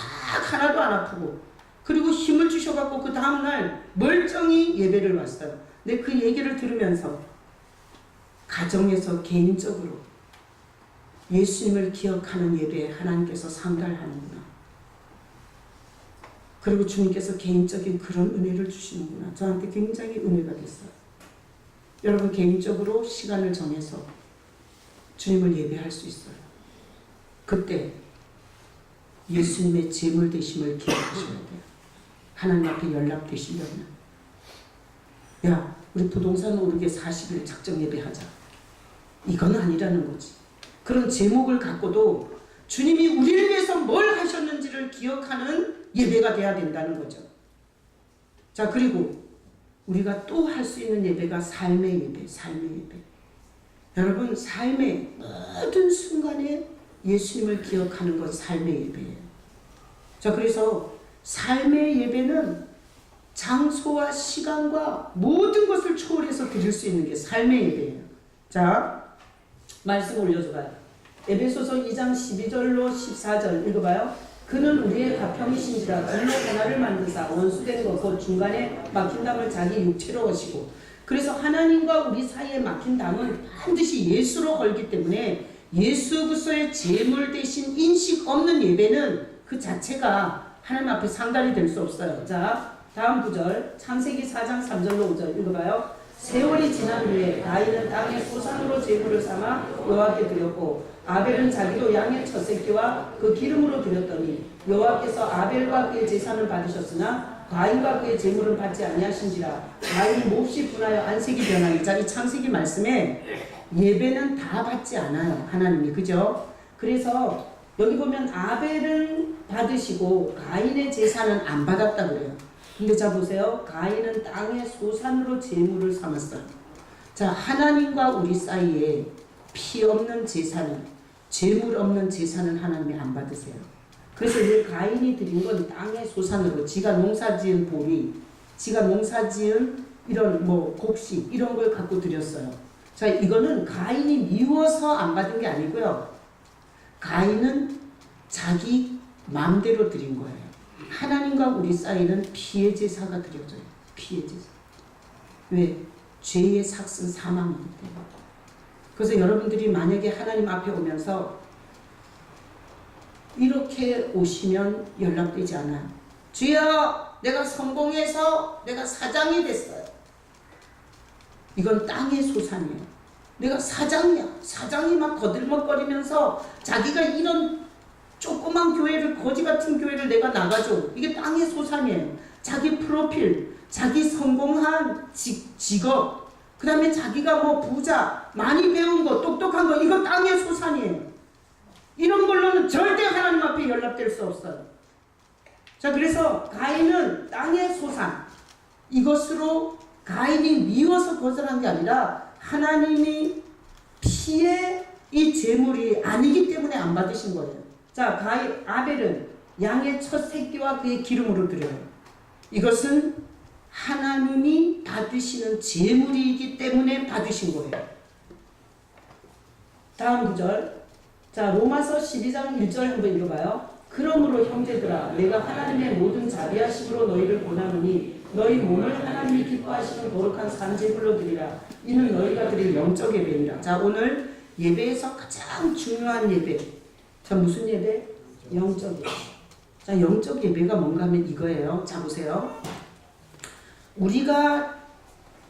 하나도 안 아프고, 그리고 힘을 주셔갖고 그 다음날 멀쩡히 예배를 왔어요. 근데 그 얘기를 들으면서 가정에서 개인적으로 예수님을 기억하는 예배에 하나님께서 상달하는구나. 그리고 주님께서 개인적인 그런 은혜를 주시는구나. 저한테 굉장히 은혜가 됐어요. 여러분 개인적으로 시간을 정해서 주님을 예배할 수 있어요. 그때 예수님의 제물 되심을 기억하셔야 돼요. 하나님 앞에 연락되시려면, 야, 우리 부동산 오르게 40일 작정 예배하자. 이건 아니라는 거지. 그런 제목을 갖고도 주님이 우리를 위해서 뭘 하셨는지를 기억하는 예배가 돼야 된다는 거죠. 자, 그리고 우리가 또 할 수 있는 예배가 삶의 예배, 삶의 예배. 여러분, 삶의 모든 순간에 예수님을 기억하는 것 삶의 예배예요. 자, 그래서 삶의 예배는 장소와 시간과 모든 것을 초월해서 드릴 수 있는 게 삶의 예배예요. 자, 말씀 올려줘봐요. 에베소서 2장 12절로 14절 읽어봐요. 그는 우리의 가평이신지라 불로 하나를 만드사 원수된 것 곧 중간에 막힌 담을 자기 육체로 하시고. 그래서 하나님과 우리 사이에 막힌 담은 반드시 예수로 걸기 때문에 예수 그리스도의 제물 대신 인식 없는 예배는 그 자체가 하나님 앞에 상달이 될 수 없어요. 자, 다음 구절 창세기 4장 3절로 5절 읽어봐요. 세월이 지난 후에 가인은 땅의 소산으로 제물을 삼아 여호와께 드렸고 아벨은 자기도 양의 첫 새끼와 그 기름으로 드렸더니 여호와께서 아벨과 그의 제사는 받으셨으나 가인과 그의 제물은 받지 아니하신지라. 가인이 몹시 분하여 안색이 변하니. 자, 이 창세기 말씀에 예배는 다 받지 않아요, 하나님이. 그죠? 그래서 여기 보면 아벨은 받으시고 가인의 제사는 안 받았다 그래요. 근데 자 보세요. 가인은 땅의 소산으로 제물을 삼았어요. 자, 하나님과 우리 사이에 피 없는 제사는, 제물 없는 제사는 하나님이 안 받으세요. 그래서 이 가인이 드린 건 땅의 소산으로 지가 농사지은 보리, 지가 농사지은 이런 뭐 곡식 이런 걸 갖고 드렸어요. 자, 이거는 가인이 미워서 안 받은 게 아니고요. 가인은 자기 마음대로 드린 거예요. 하나님과 우리 사이는 피의 제사가 드려져요. 피의 제사. 왜? 죄의 삭은 사망이기 때문에. 그래서 여러분들이 만약에 하나님 앞에 오면서 이렇게 오시면 연락되지 않아요. 주여, 내가 성공해서 내가 사장이 됐어요. 이건 땅의 소산이에요. 내가 사장이야. 사장이 막 거들먹거리면서 자기가 이런 조그만 교회를, 거지 같은 교회를 내가 나가줘. 이게 땅의 소산이에요. 자기 프로필, 자기 성공한 직업, 그 다음에 자기가 뭐 부자, 많이 배운 거, 똑똑한 거, 이거 땅의 소산이에요. 이런 걸로는 절대 하나님 앞에 연락될 수 없어요. 자, 그래서 가인은 땅의 소산, 이것으로 가인이 미워서 거절한 게 아니라 하나님이 피의 이 제물이 아니기 때문에 안 받으신 거예요. 자, 아벨은 양의 첫 새끼와 그의 기름으로 드려요. 이것은 하나님이 받으시는 제물이기 때문에 받으신 거예요. 다음 구절. 자, 로마서 12장 1절 한번 읽어봐요. 그러므로 형제들아, 내가 하나님의 모든 자비하심으로 너희를 권하노니 너희 몸을 하나님이 기뻐하시는 거룩한 산제물로 드리라. 이는 너희가 드릴 영적 예배니라. 자, 오늘 예배에서 가장 중요한 예배. 자, 무슨 예배? 영적 예배. 자, 영적 예배가 뭔가 하면 이거예요. 자, 보세요. 우리가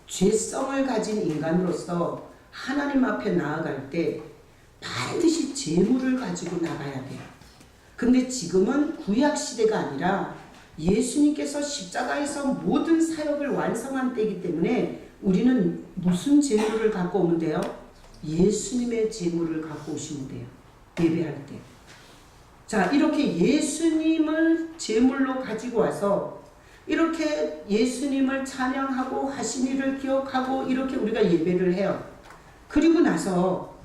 죄성을 가진 인간으로서 하나님 앞에 나아갈 때 반드시 제물을 가지고 나가야 돼요. 근데 지금은 구약 시대가 아니라 예수님께서 십자가에서 모든 사역을 완성한 때이기 때문에 우리는 무슨 제물을 갖고 오면 돼요? 예수님의 제물을 갖고 오시면 돼요. 예배할 때. 자, 이렇게 예수님을 제물로 가지고 와서 이렇게 예수님을 찬양하고 하신 일을 기억하고 이렇게 우리가 예배를 해요. 그리고 나서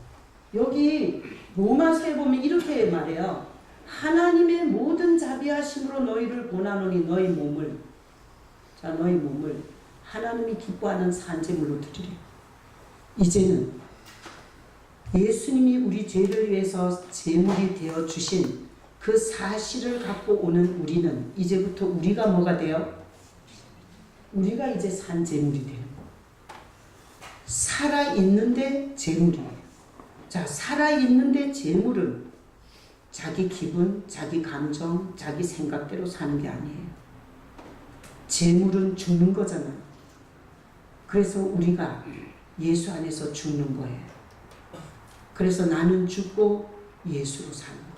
여기 로마서에 보면 이렇게 말해요. 하나님의 모든 자비하심으로 너희를 권하노니 너희 몸을, 자, 너희 몸을 하나님이 기뻐하는 산제물로 드리래. 이제는 예수님이 우리 죄를 위해서 제물이 되어 주신 그 사실을 갖고 오는 우리는 이제부터 우리가 뭐가 돼요? 우리가 이제 산제물이 되는 거예요. 살아있는데 제물이에요. 자, 살아있는데 제물은 자기 기분, 자기 감정, 자기 생각대로 사는 게 아니에요. 제물은 죽는 거잖아요. 그래서 우리가 예수 안에서 죽는 거예요. 그래서 나는 죽고 예수로 사는 거예요.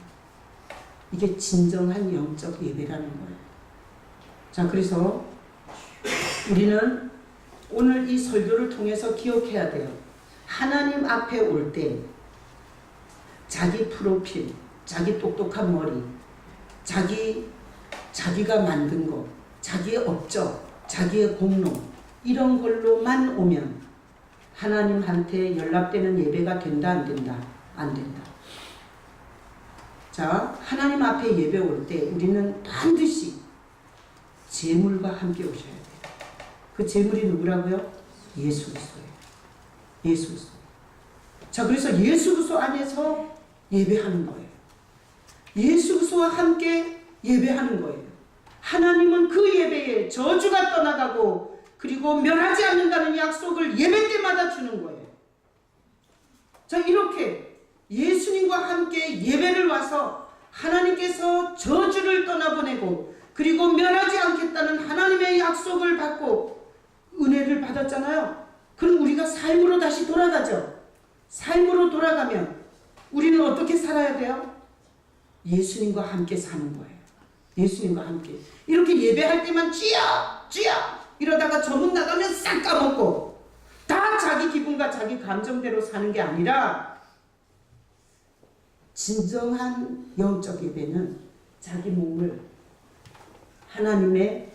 이게 진정한 영적 예배라는 거예요. 자, 그래서 우리는 오늘 이 설교를 통해서 기억해야 돼요. 하나님 앞에 올 때 자기 프로필, 자기 똑똑한 머리, 자기가 만든 거, 자기의 업적, 자기의 공로, 이런 걸로만 오면 하나님한테 연락되는 예배가 된다, 안 된다? 안 된다. 자, 하나님 앞에 예배 올 때 우리는 반드시 제물과 함께 오셔야 돼요. 그 제물이 누구라고요? 예수 그리스도예요. 예수 그리스도. 자, 그래서 예수 그리스도 안에서 예배하는 거예요. 예수 그리스도와 함께 예배하는 거예요. 하나님은 그 예배에 저주가 떠나가고 그리고 멸하지 않는다는 약속을 예배 때마다 주는 거예요. 자, 이렇게 예수님과 함께 예배를 와서 하나님께서 저주를 떠나보내고 그리고 멸하지 않겠다는 하나님의 약속을 받고 은혜를 받았잖아요. 그럼 우리가 삶으로 다시 돌아가죠. 삶으로 돌아가면 우리는 어떻게 살아야 돼요? 예수님과 함께 사는 거예요. 예수님과 함께. 이렇게 예배할 때만 쥐야 이러다가 저문 나가면 싹 까먹고 다 자기 기분과 자기 감정대로 사는 게 아니라 진정한 영적 예배는 자기 몸을 하나님의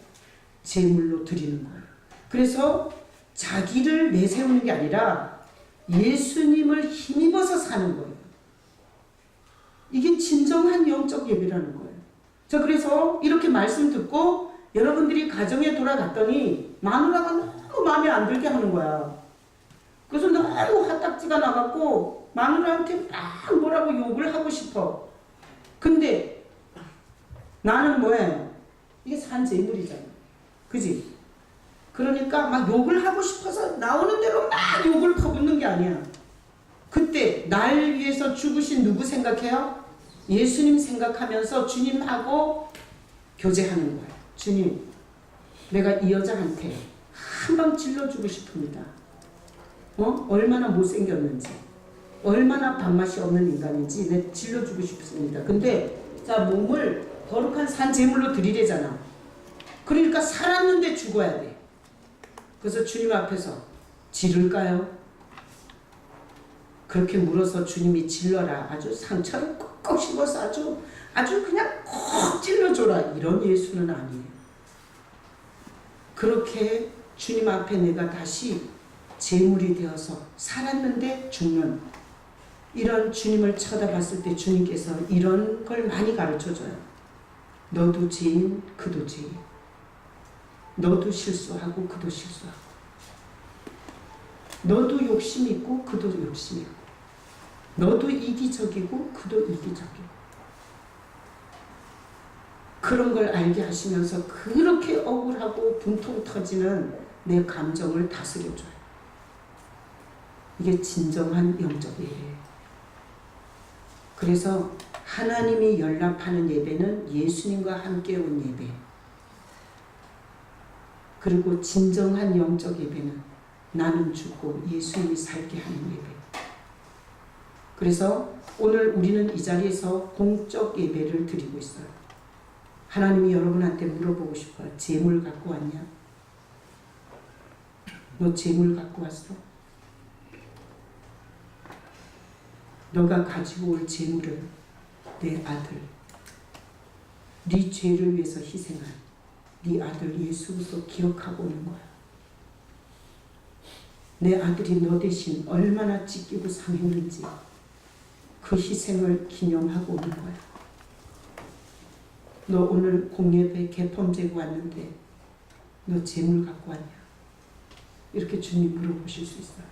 제물로 드리는 거예요. 그래서 자기를 내세우는 게 아니라 예수님을 힘입어서 사는 거예요. 이게 진정한 영적 예배라는 거예요. 자, 그래서 이렇게 말씀 듣고 여러분들이 가정에 돌아갔더니 마누라가 너무 마음에 안 들게 하는 거야. 그래서 너무 화딱지가 나갖고 마누라한테 막 뭐라고 욕을 하고 싶어. 근데 나는 뭐예요? 이게 산제물이잖아. 그지? 그러니까 막 욕을 하고 싶어서 나오는 대로 막 욕을 퍼붓는 게 아니야. 그때 날 위해서 죽으신 누구 생각해요? 예수님 생각하면서 주님하고 교제하는 거예요. 주님, 내가 이 여자한테 한 방 찔러주고 싶습니다. 얼마나 못생겼는지, 얼마나 밥맛이 없는 인간인지 내가 찔러주고 싶습니다. 근데 자, 몸을 거룩한 산제물로 드리래잖아. 그러니까 살았는데 죽어야 돼. 그래서 주님 앞에서 지를까요? 그렇게 물어서 주님이 질러라. 아주 상처를 꼭꼭 씹어서 아주 그냥 콕 찔러줘라. 이런 예수는 아니에요. 그렇게 주님 앞에 내가 다시 제물이 되어서 살았는데 죽는 이런 주님을 쳐다봤을 때 주님께서 이런 걸 많이 가르쳐줘요. 너도 죄인, 그도 죄인. 너도 실수하고 그도 실수하고. 너도 욕심 있고 그도 욕심 있고. 너도 이기적이고 그도 이기적이고. 그런 걸 알게 하시면서 그렇게 억울하고 분통 터지는 내 감정을 다스려줘요. 이게 진정한 영적 예배예요. 그래서 하나님이 연락하는 예배는 예수님과 함께 온 예배. 그리고 진정한 영적 예배는 나는 죽고 예수님이 살게 하는 예배. 그래서 오늘 우리는 이 자리에서 공적 예배를 드리고 있어요. 하나님이 여러분한테 물어보고 싶어요. 재물 갖고 왔냐? 너 재물 갖고 왔어? 너가 가지고 올 재물을 내 아들, 네 죄를 위해서 희생한 네 아들 예수 그리스도 기억하고 오는 거야. 내 아들이 너 대신 얼마나 찢기고 상했는지 그 희생을 기념하고 오는 거야. 너 오늘 공예배 개품 재고 왔는데 너 재물 갖고 왔냐? 이렇게 주님 물어보실 수 있어요.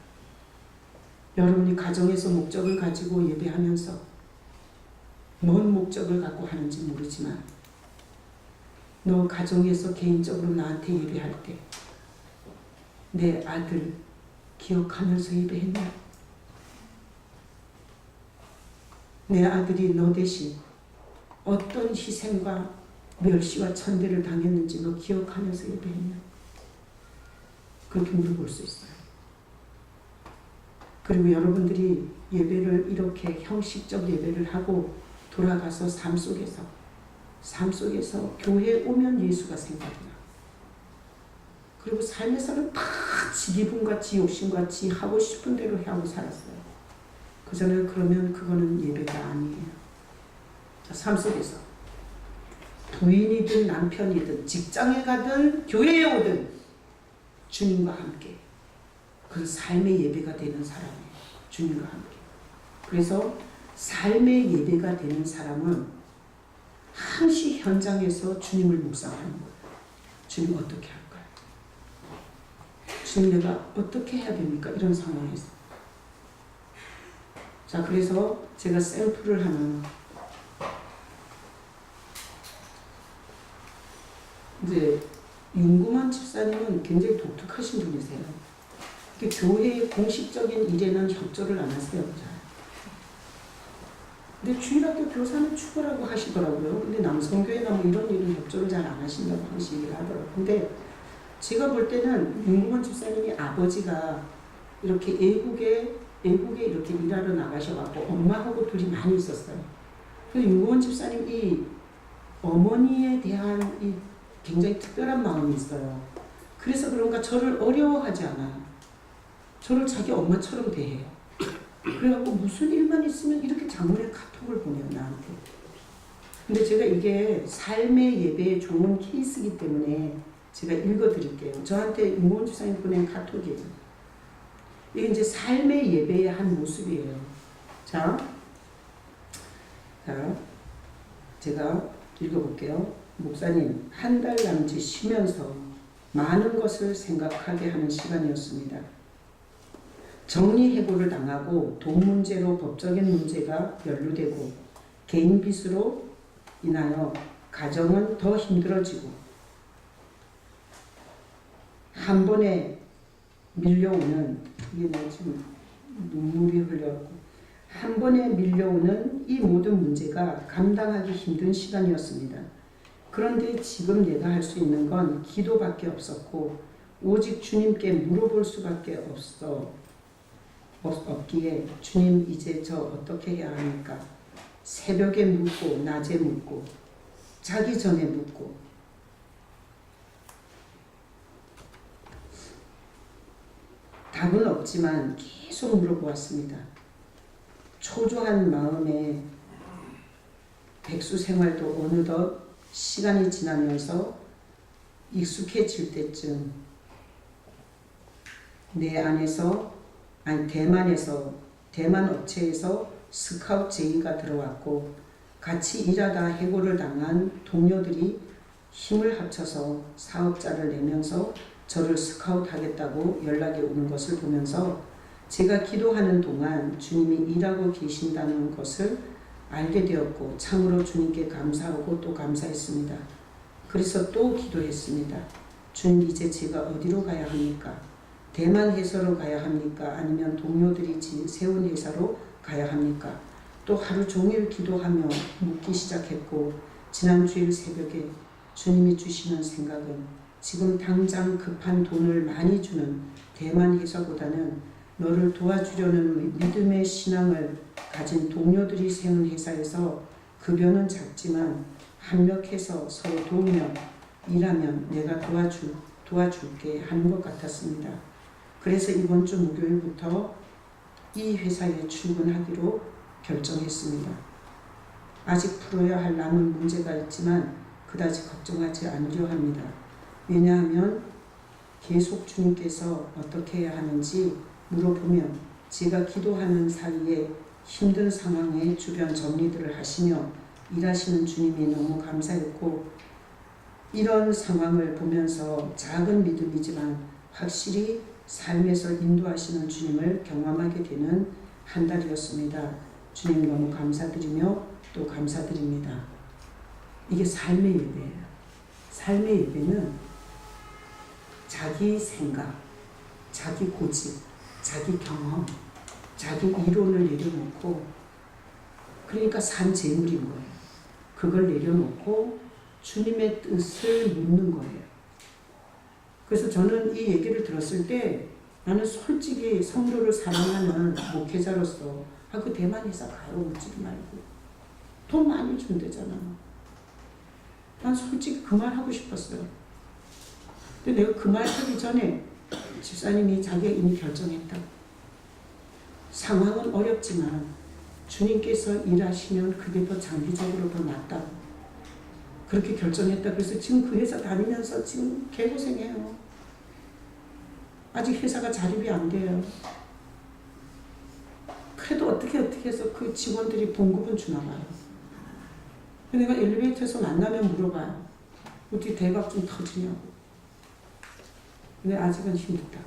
여러분이 가정에서 목적을 가지고 예배하면서 뭔 목적을 갖고 하는지 모르지만 너 가정에서 개인적으로 나한테 예배할 때 내 아들 기억하면서 예배했냐? 내 아들이 너 대신 어떤 희생과 멸시와 천대를 당했는지 너 기억하면서 예배했냐? 그렇게 물어볼 수 있어요. 그리고 여러분들이 예배를 이렇게 형식적 예배를 하고 돌아가서 삶 속에서 교회에 오면 예수가 생각이 나. 그리고 삶에서는 다 지 기분과 지 욕심과 지 하고 싶은 대로 하고 살았어요. 그전에 그러면 그거는 예배가 아니에요. 삶 속에서 부인이든 남편이든 직장에 가든 교회에 오든 주님과 함께 그 삶의 예배가 되는 사람이에요. 주님과 함께. 그래서 삶의 예배가 되는 사람은 항시 현장에서 주님을 묵상하는 거예요. 주님 어떻게 할까요? 주님 내가 어떻게 해야 됩니까? 이런 상황에서. 자, 그래서 제가 샘플을 하나 이제 윤구만 집사님은 굉장히 독특하신 분이세요. 교회의 공식적인 일에는 협조를 안 하세요. 근데 주일학교 교사는 축구라고 하시더라고요. 근데 남성교회나 뭐 이런 일은 협조를 잘 안 하신다고 하시 얘기를 하더라고요. 근데 제가 볼 때는 윤구만 집사님이 아버지가 이렇게 외국에 이렇게 일하러 나가셔갖고 엄마하고 둘이 많이 있었어요. 그래서 윤구만 집사님 이 어머니에 대한 이 굉장히 특별한 마음이 있어요. 그래서 그런가 저를 어려워하지 않아요. 저를 자기 엄마처럼 대해요. 그래갖고 무슨 일만 있으면 이렇게 장문의 카톡을 보내요, 나한테. 근데 제가 이게 삶의 예배에 좋은 케이스이기 때문에 제가 읽어드릴게요. 저한테 윤구원 집사님 보낸 카톡이에요. 이게 이제 삶의 예배의 한 모습이에요. 자, 제가 읽어볼게요. 목사님, 한 달 남짓 쉬면서 많은 것을 생각하게 하는 시간이었습니다. 정리해고를 당하고 돈 문제로 법적인 문제가 연루되고 개인 빚으로 인하여 가정은 더 힘들어지고 한 번에 밀려오는 이게 나 지금 눈물이 흘려갖고 한 번에 밀려오는 이 모든 문제가 감당하기 힘든 시간이었습니다. 그런데 지금 내가 할 수 있는 건 기도밖에 없었고 오직 주님께 물어볼 수밖에 없기에 주님 이제 저 어떻게 해야 합니까? 새벽에 묻고 낮에 묻고 자기 전에 묻고 답은 없지만 계속 물어보았습니다. 초조한 마음에 백수 생활도 어느덧 시간이 지나면서 익숙해질 때쯤 내 안에서 대만 업체에서 스카우트 제의가 들어왔고 같이 일하다 해고를 당한 동료들이 힘을 합쳐서 사업자를 내면서 저를 스카우트하겠다고 연락이 오는 것을 보면서 제가 기도하는 동안 주님이 일하고 계신다는 것을 알게 되었고 참으로 주님께 감사하고 또 감사했습니다. 그래서 또 기도했습니다. 주님, 이제 제가 어디로 가야 합니까? 대만 회사로 가야 합니까? 아니면 동료들이 세운 회사로 가야 합니까? 또 하루 종일 기도하며 묻기 시작했고 지난 주일 새벽에 주님이 주시는 생각은 지금 당장 급한 돈을 많이 주는 대만 회사보다는 너를 도와주려는 믿음의 신앙을 가진 동료들이 세운 회사에서 급여는 작지만 합력해서 서로 도우며 일하면 내가 도와줄게 하는 것 같았습니다. 그래서 이번 주 목요일부터 이 회사에 출근하기로 결정했습니다. 아직 풀어야 할 남은 문제가 있지만 그다지 걱정하지 않으려 합니다. 왜냐하면 계속 주님께서 어떻게 해야 하는지 물어보면 제가 기도하는 사이에 힘든 상황에 주변 정리들을 하시며 일하시는 주님이 너무 감사했고 이런 상황을 보면서 작은 믿음이지만 확실히 삶에서 인도하시는 주님을 경험하게 되는 한 달이었습니다. 주님 너무 감사드리며 또 감사드립니다. 이게 삶의 예배예요. 삶의 예배는 자기 생각, 자기 고집, 자기 경험, 자기 이론을 내려놓고 그러니까 산 재물인 거예요. 그걸 내려놓고 주님의 뜻을 묻는 거예요. 그래서 저는 이 얘기를 들었을 때 나는 솔직히 성도를 사랑하는 목회자로서 그 대만 회사 가요. 묻지 말고 돈 많이 준대잖아. 난 솔직히 그 말 하고 싶었어요. 근데 내가 그 말 하기 전에 집사님이 자기가 이미 결정했다고. 상황은 어렵지만 주님께서 일하시면 그게 더 장기적으로 더 낫다고. 그렇게 결정했다. 그래서 지금 그 회사 다니면서 지금 개고생해요. 아직 회사가 자립이 안 돼요. 그래도 어떻게 해서 그 직원들이 봉급은 주나 봐요. 내가 엘리베이터에서 만나면 물어봐요. 어떻게 대박 좀 터지냐고. 근데 아직은 힘들다.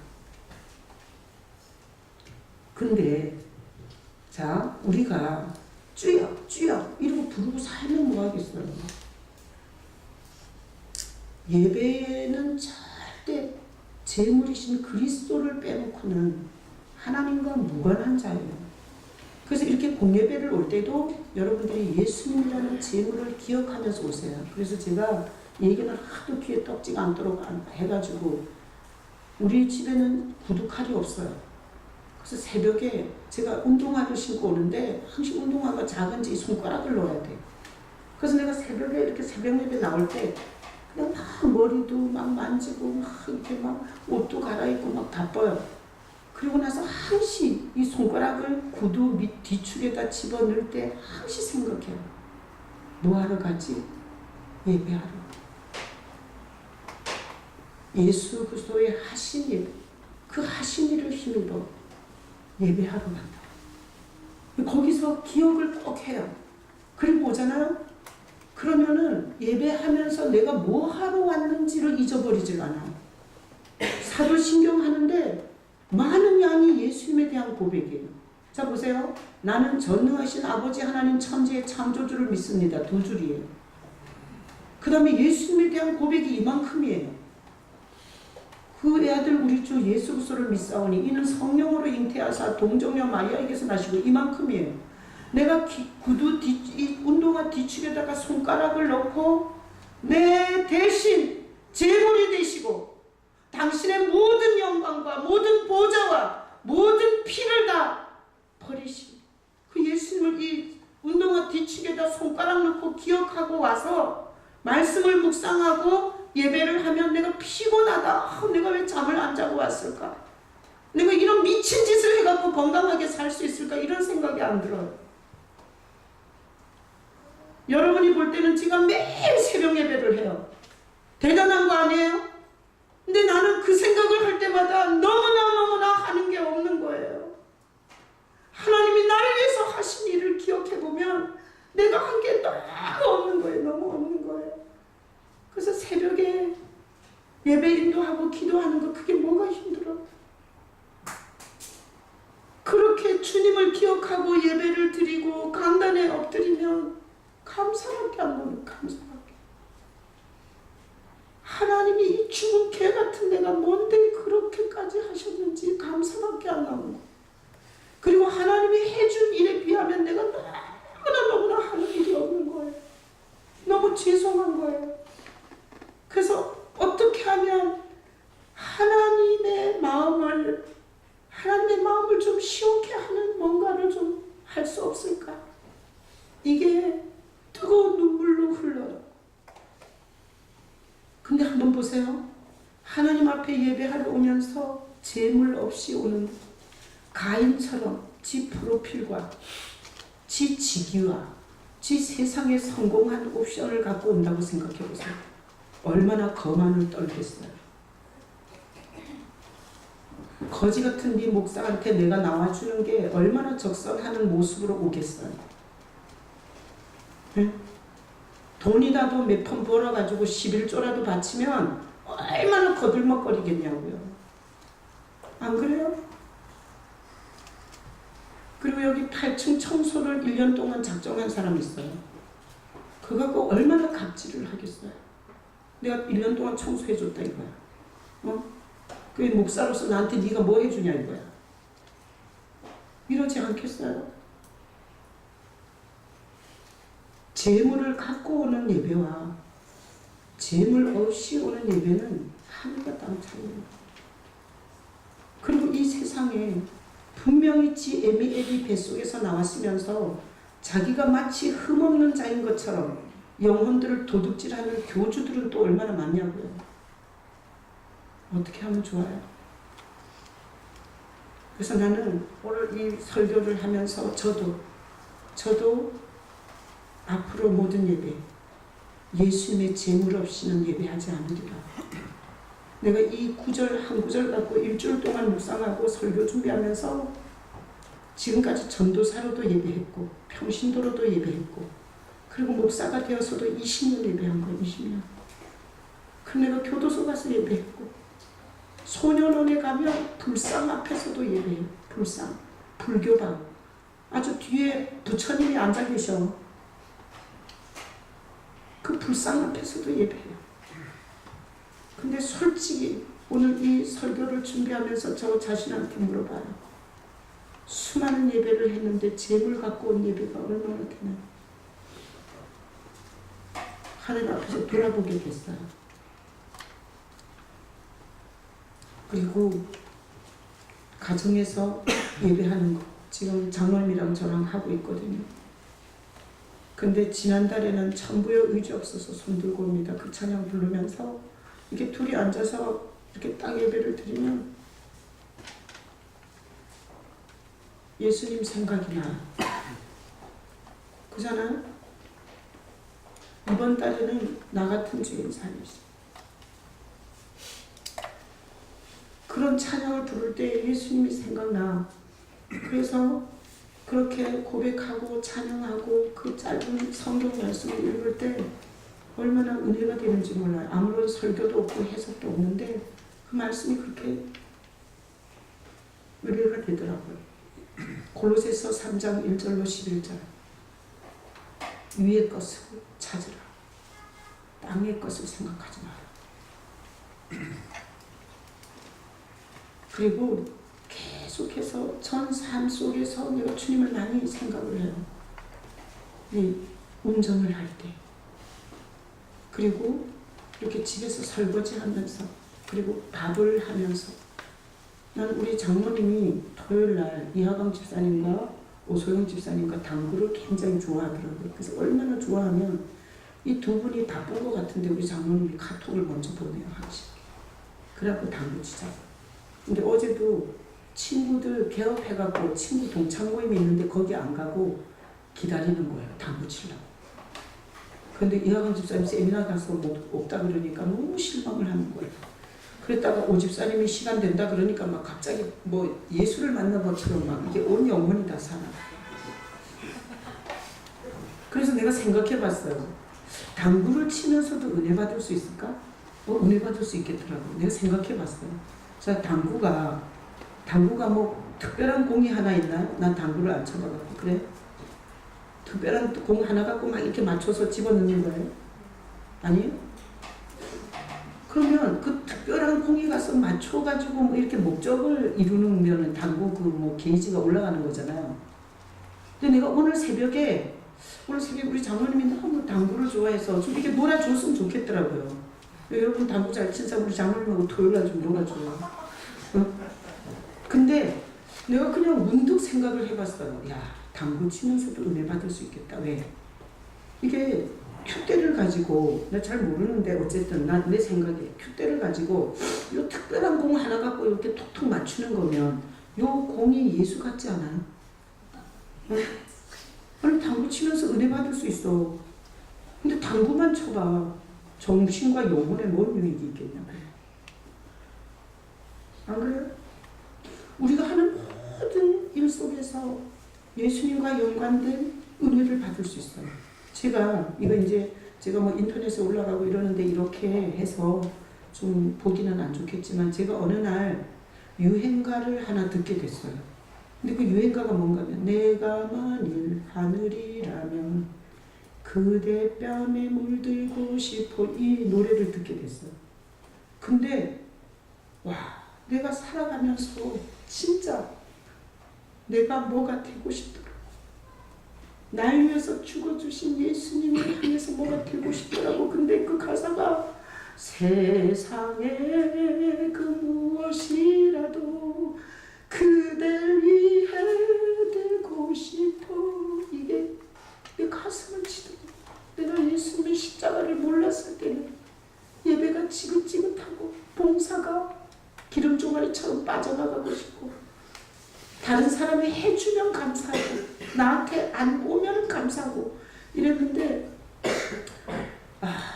근데 자 우리가 주여 이러고 부르고 살면 뭐하겠어요. 예배는 절대 재물이신 그리스도를 빼놓고는 하나님과 무관한 자예요. 그래서 이렇게 공예배를 올 때도 여러분들이 예수님이라는 재물을 기억하면서 오세요. 그래서 제가 얘기는 하도 귀에 떡지가 않도록 해가지고 우리 집에는 구두칼이 없어요. 그래서 새벽에 제가 운동화를 신고 오는데 항상 운동화가 작은지 손가락을 넣어야 돼. 그래서 내가 새벽에 이렇게 새벽 예배 나올 때 그냥 막 머리도 막 만지고 막 이렇게 막 옷도 갈아입고 막 바빠요. 그리고 나서 항시 이 손가락을 구두 밑 뒤축에다 집어넣을 때 항시 생각해요. 뭐하러 가지? 예배하러. 예수 그리스도의 하신 일, 그 하신 일을 힘입어 예배하러 간다. 거기서 기억을 꼭 해요. 그리고 오잖아요. 그러면은 예배하면서 내가 뭐 하러 왔는지를 잊어버리질 않아요. 사도신경 하는데 많은 양이 예수님에 대한 고백이에요. 자 보세요. 나는 전능하신 아버지 하나님 천지의 창조주를 믿습니다. 2줄이에요. 그 다음에 예수님에 대한 고백이 이만큼이에요. 그 애아들 우리 주 예수 그리스도를 믿사오니 이는 성령으로 잉태하사 동정녀 마리아에게서 나시고 이만큼이에요. 내가 이 운동화 뒤축에다가 손가락을 넣고 내 대신 제물이 되시고 당신의 모든 영광과 모든 보좌와 모든 피를 다 버리시고 그 예수님을 이 운동화 뒤축에다 손가락 넣고 기억하고 와서 말씀을 묵상하고 예배를 하면 내가 피곤하다. 내가 왜 잠을 안 자고 왔을까? 내가 이런 미친 짓을 해갖고 건강하게 살 수 있을까? 이런 생각이 안 들어요. 여러분이 볼 때는 제가 매일 새벽 예배를 해요. 대단한 거 아니에요? 근데 나는 그 생각을 할 때마다 너무나 하는 게 없는 거예요. 하나님이 나를 위해서 하신 일을 기억해보면 내가 한 게 너무 없는 거예요. 너무 없는 거예요. 그래서 새벽에 예배 인도하고 기도하는 거, 그게 뭐가 힘들어? 그렇게 주님을 기억하고 예배를 드리고 강단에 엎드리면 감사밖에 안 나는, 감사밖에. 하나님이 이 죽은 개 같은 내가 뭔데 그렇게까지 하셨는지 감사밖에 안 나는 거. 그리고 하나님이 해준 일에 비하면 내가 너무나 하는 일이 없는 거예요. 너무 죄송한 거예요. 그래서 어떻게 하면 하나님의 마음을 좀 시원케 하는 뭔가를 좀 할 수 없을까? 이게 뜨거운 눈물로 흘러요. 근데 한번 보세요. 하나님 앞에 예배하러 오면서 재물 없이 오는 가인처럼 지 프로필과 지 직위와 지 세상에 성공한 옵션을 갖고 온다고 생각해 보세요. 얼마나 거만을 떨겠어요. 거지 같은 네 목사한테 내가 나와주는 게 얼마나 적선하는 모습으로 오겠어요. 네? 돈이라도 몇 푼 벌어가지고 11조라도 바치면 얼마나 거들먹거리겠냐고요. 안 그래요? 그리고 여기 8층 청소를 1년 동안 작정한 사람이 있어요. 그거 갖고 얼마나 갑질을 하겠어요. 내가 1년 동안 청소해줬다 이거야. 그 목사로서 나한테 네가 뭐 해주냐 이거야. 이러지 않겠어요? 재물을 갖고 오는 예배와 재물 없이 오는 예배는 하늘과 땅 차이입니다. 그리고 이 세상에 분명히 지 에미엘이 뱃속에서 나왔으면서 자기가 마치 흠없는 자인 것처럼 영혼들을 도둑질하는 교주들은 또 얼마나 많냐고요. 어떻게 하면 좋아요? 그래서 나는 오늘 이 설교를 하면서 저도 앞으로 모든 예배 예수님의 재물 없이는 예배하지 않으리라. 내가 이 구절 한 구절 갖고 일주일 동안 묵상하고 설교 준비하면서 지금까지 전도사로도 예배했고 평신도로도 예배했고 그리고 목사가 되어서도 20년 예배한 거예요. 20년. 그럼 내가 교도소 가서 예배했고 소년원에 가면 불상 앞에서도 예배해요. 불상. 불교방. 아주 뒤에 부처님이 앉아 계셔. 그 불상 앞에서도 예배해요. 근데 솔직히 오늘 이 설교를 준비하면서 저 자신한테 물어봐요. 수많은 예배를 했는데 재물 갖고 온 예배가 얼마나 되나? 하늘 앞에서 돌아보게 됐어요. 그리고 가정에서 예배하는 거 지금 장로님이랑 저랑 하고 있거든요. 근데 지난달에는 천부여 의지 없어서 손들고 옵니다. 그 찬양 부르면서 이렇게 둘이 앉아서 이렇게 딱 예배를 드리면 예수님 생각이 나. 그잖아요. 이번 달에는 나 같은 주인 살겠어. 그런 찬양을 부를 때 예수님이 생각나. 그래서 그렇게 고백하고 찬양하고 그 짧은 성경 말씀을 읽을 때 얼마나 은혜가 되는지 몰라요. 아무런 설교도 없고 해석도 없는데 그 말씀이 그렇게 은혜가 되더라고요. 골로새서 3장 1절로 11절 위의 것을 찾으라. 땅의 것을 생각하지 마라. 그리고 계속해서 전 삶 속에서 내가 주님을 많이 생각을 해요. 운전을 할 때 그리고 이렇게 집에서 설거지하면서 그리고 밥을 하면서 난 우리 장모님이 토요일날 이하강 집사님과 오소영 집사님과 당구를 굉장히 좋아하더라고요. 그래서 얼마나 좋아하면 이 두 분이 바쁜 것 같은데 우리 장모님이 카톡을 먼저 보내요. 항상. 그래갖고 당구 치자고. 근데 어제도 친구들 개업해갖고 친구 동창 모임이 있는데 거기 안 가고 기다리는 거예요. 당구 치려고. 근데 이하건 집사님 세미나 가서 없다 그러니까 너무 실망을 하는 거예요. 그랬다가 오 집사님이 시간 된다 그러니까 막 갑자기 뭐 예수를 만난 것처럼 막 이게 온 영혼이 다 살아. 그래서 내가 생각해 봤어요. 당구를 치면서도 은혜 받을 수 있을까? 은혜 받을 수 있겠더라고. 내가 생각해 봤어요. 자, 당구가 뭐 특별한 공이 하나 있나요? 난 당구를 안 쳐봐갖고. 그래? 특별한 공 하나 갖고 막 이렇게 맞춰서 집어넣는 거예요? 아니에요? 그러면 그 특별한 공이 가서 맞춰가지고 뭐 이렇게 목적을 이루는 당구 그 뭐 게이지가 올라가는 거잖아요. 근데 내가 오늘 새벽에 우리 장로님이 너무 당구를 좋아해서 좀 이렇게 놀아줬으면 좋겠더라고요. 여러분 당구 잘 친 사람 우리 장로님하고 토요일날 좀 놀아줘요. 근데 내가 그냥 문득 생각을 해봤어요. 야, 당구 치면서도 은혜 받을 수 있겠다. 왜? 이게 큐대를 가지고 나 잘 모르는데 어쨌든 내 생각에 큐대를 가지고 요 특별한 공 하나 갖고 이렇게 톡톡 맞추는 거면 요 공이 예수 같지 않아요? 아니 당구 치면서 은혜 받을 수 있어. 근데 당구만 쳐봐. 정신과 영혼에 뭔 유익이 있겠냐. 안 그래요? 우리가 하는 모든 일 속에서 예수님과 연관된 은혜를 받을 수 있어요. 이거 이제 제가 뭐 인터넷에 올라가고 이러는데 이렇게 해서 좀 보기는 안 좋겠지만 제가 어느 날 유행가를 하나 듣게 됐어요. 근데 그 유행가가 뭔가면 내가 만일 하늘이라면 그대 뺨에 물들고 싶어 이 노래를 듣게 됐어요. 근데 와 내가 살아가면서 진짜 내가 뭐가 되고 싶더라. 날 위해서 죽어주신 예수님을 향해서 뭐가 되고 싶더라고. 근데 그 가사가 세상에 그 무엇이라도 그댈 위해 되고 싶어. 이게 내 가슴을 치더라고. 내가 예수님의 십자가를 몰랐을 때는 예배가 지긋지긋하고 봉사가 기름 종아리처럼 빠져나가고 싶고 다른 사람이 해주면 감사하고 나한테 안 오면 감사하고 이랬는데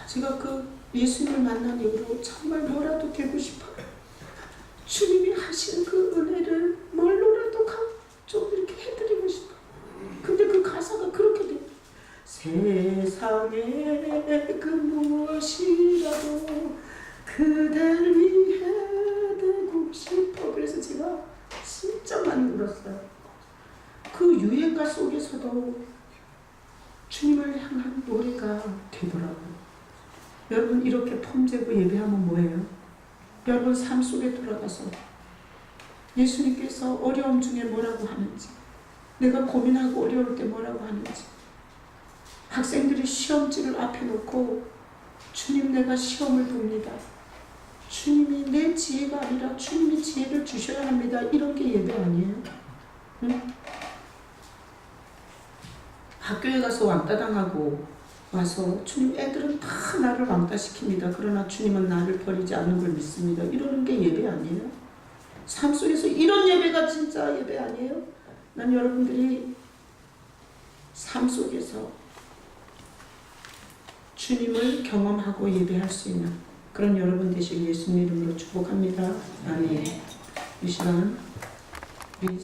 제가 그 예수님을 만난 이후로 정말 뭐라도 되고 싶어요. 주님이 하신 그 은혜를 뭘로라도 좀 이렇게 해드리고 싶어요. 근데 그 가사가 그렇게 돼요. 세상에 그 무엇이라도 그댈 위해 되고 싶어. 그래서 제가 진짜 많이 울었어요. 그 유행가 속에서도 주님을 향한 노래가 되더라고요. 여러분 이렇게 폼재고 예배하면 뭐예요? 여러분 삶 속에 들어가서 예수님께서 어려움 중에 뭐라고 하는지, 내가 고민하고 어려울 때 뭐라고 하는지, 학생들이 시험지를 앞에 놓고 주님 내가 시험을 봅니다. 주님이 내 지혜가 아니라 주님이 지혜를 주셔야 합니다. 이런 게 예배 아니에요? 응? 학교에 가서 왕따 당하고 와서 주님 애들은 다 나를 왕따 시킵니다. 그러나 주님은 나를 버리지 않는 걸 믿습니다. 이러는 게 예배 아니에요? 삶 속에서 이런 예배가 진짜 예배 아니에요? 난 여러분들이 삶 속에서 주님을 경험하고 예배할 수 있는 그런 여러분 되시길 예수님 이름으로 축복합니다. 아멘. 이 시간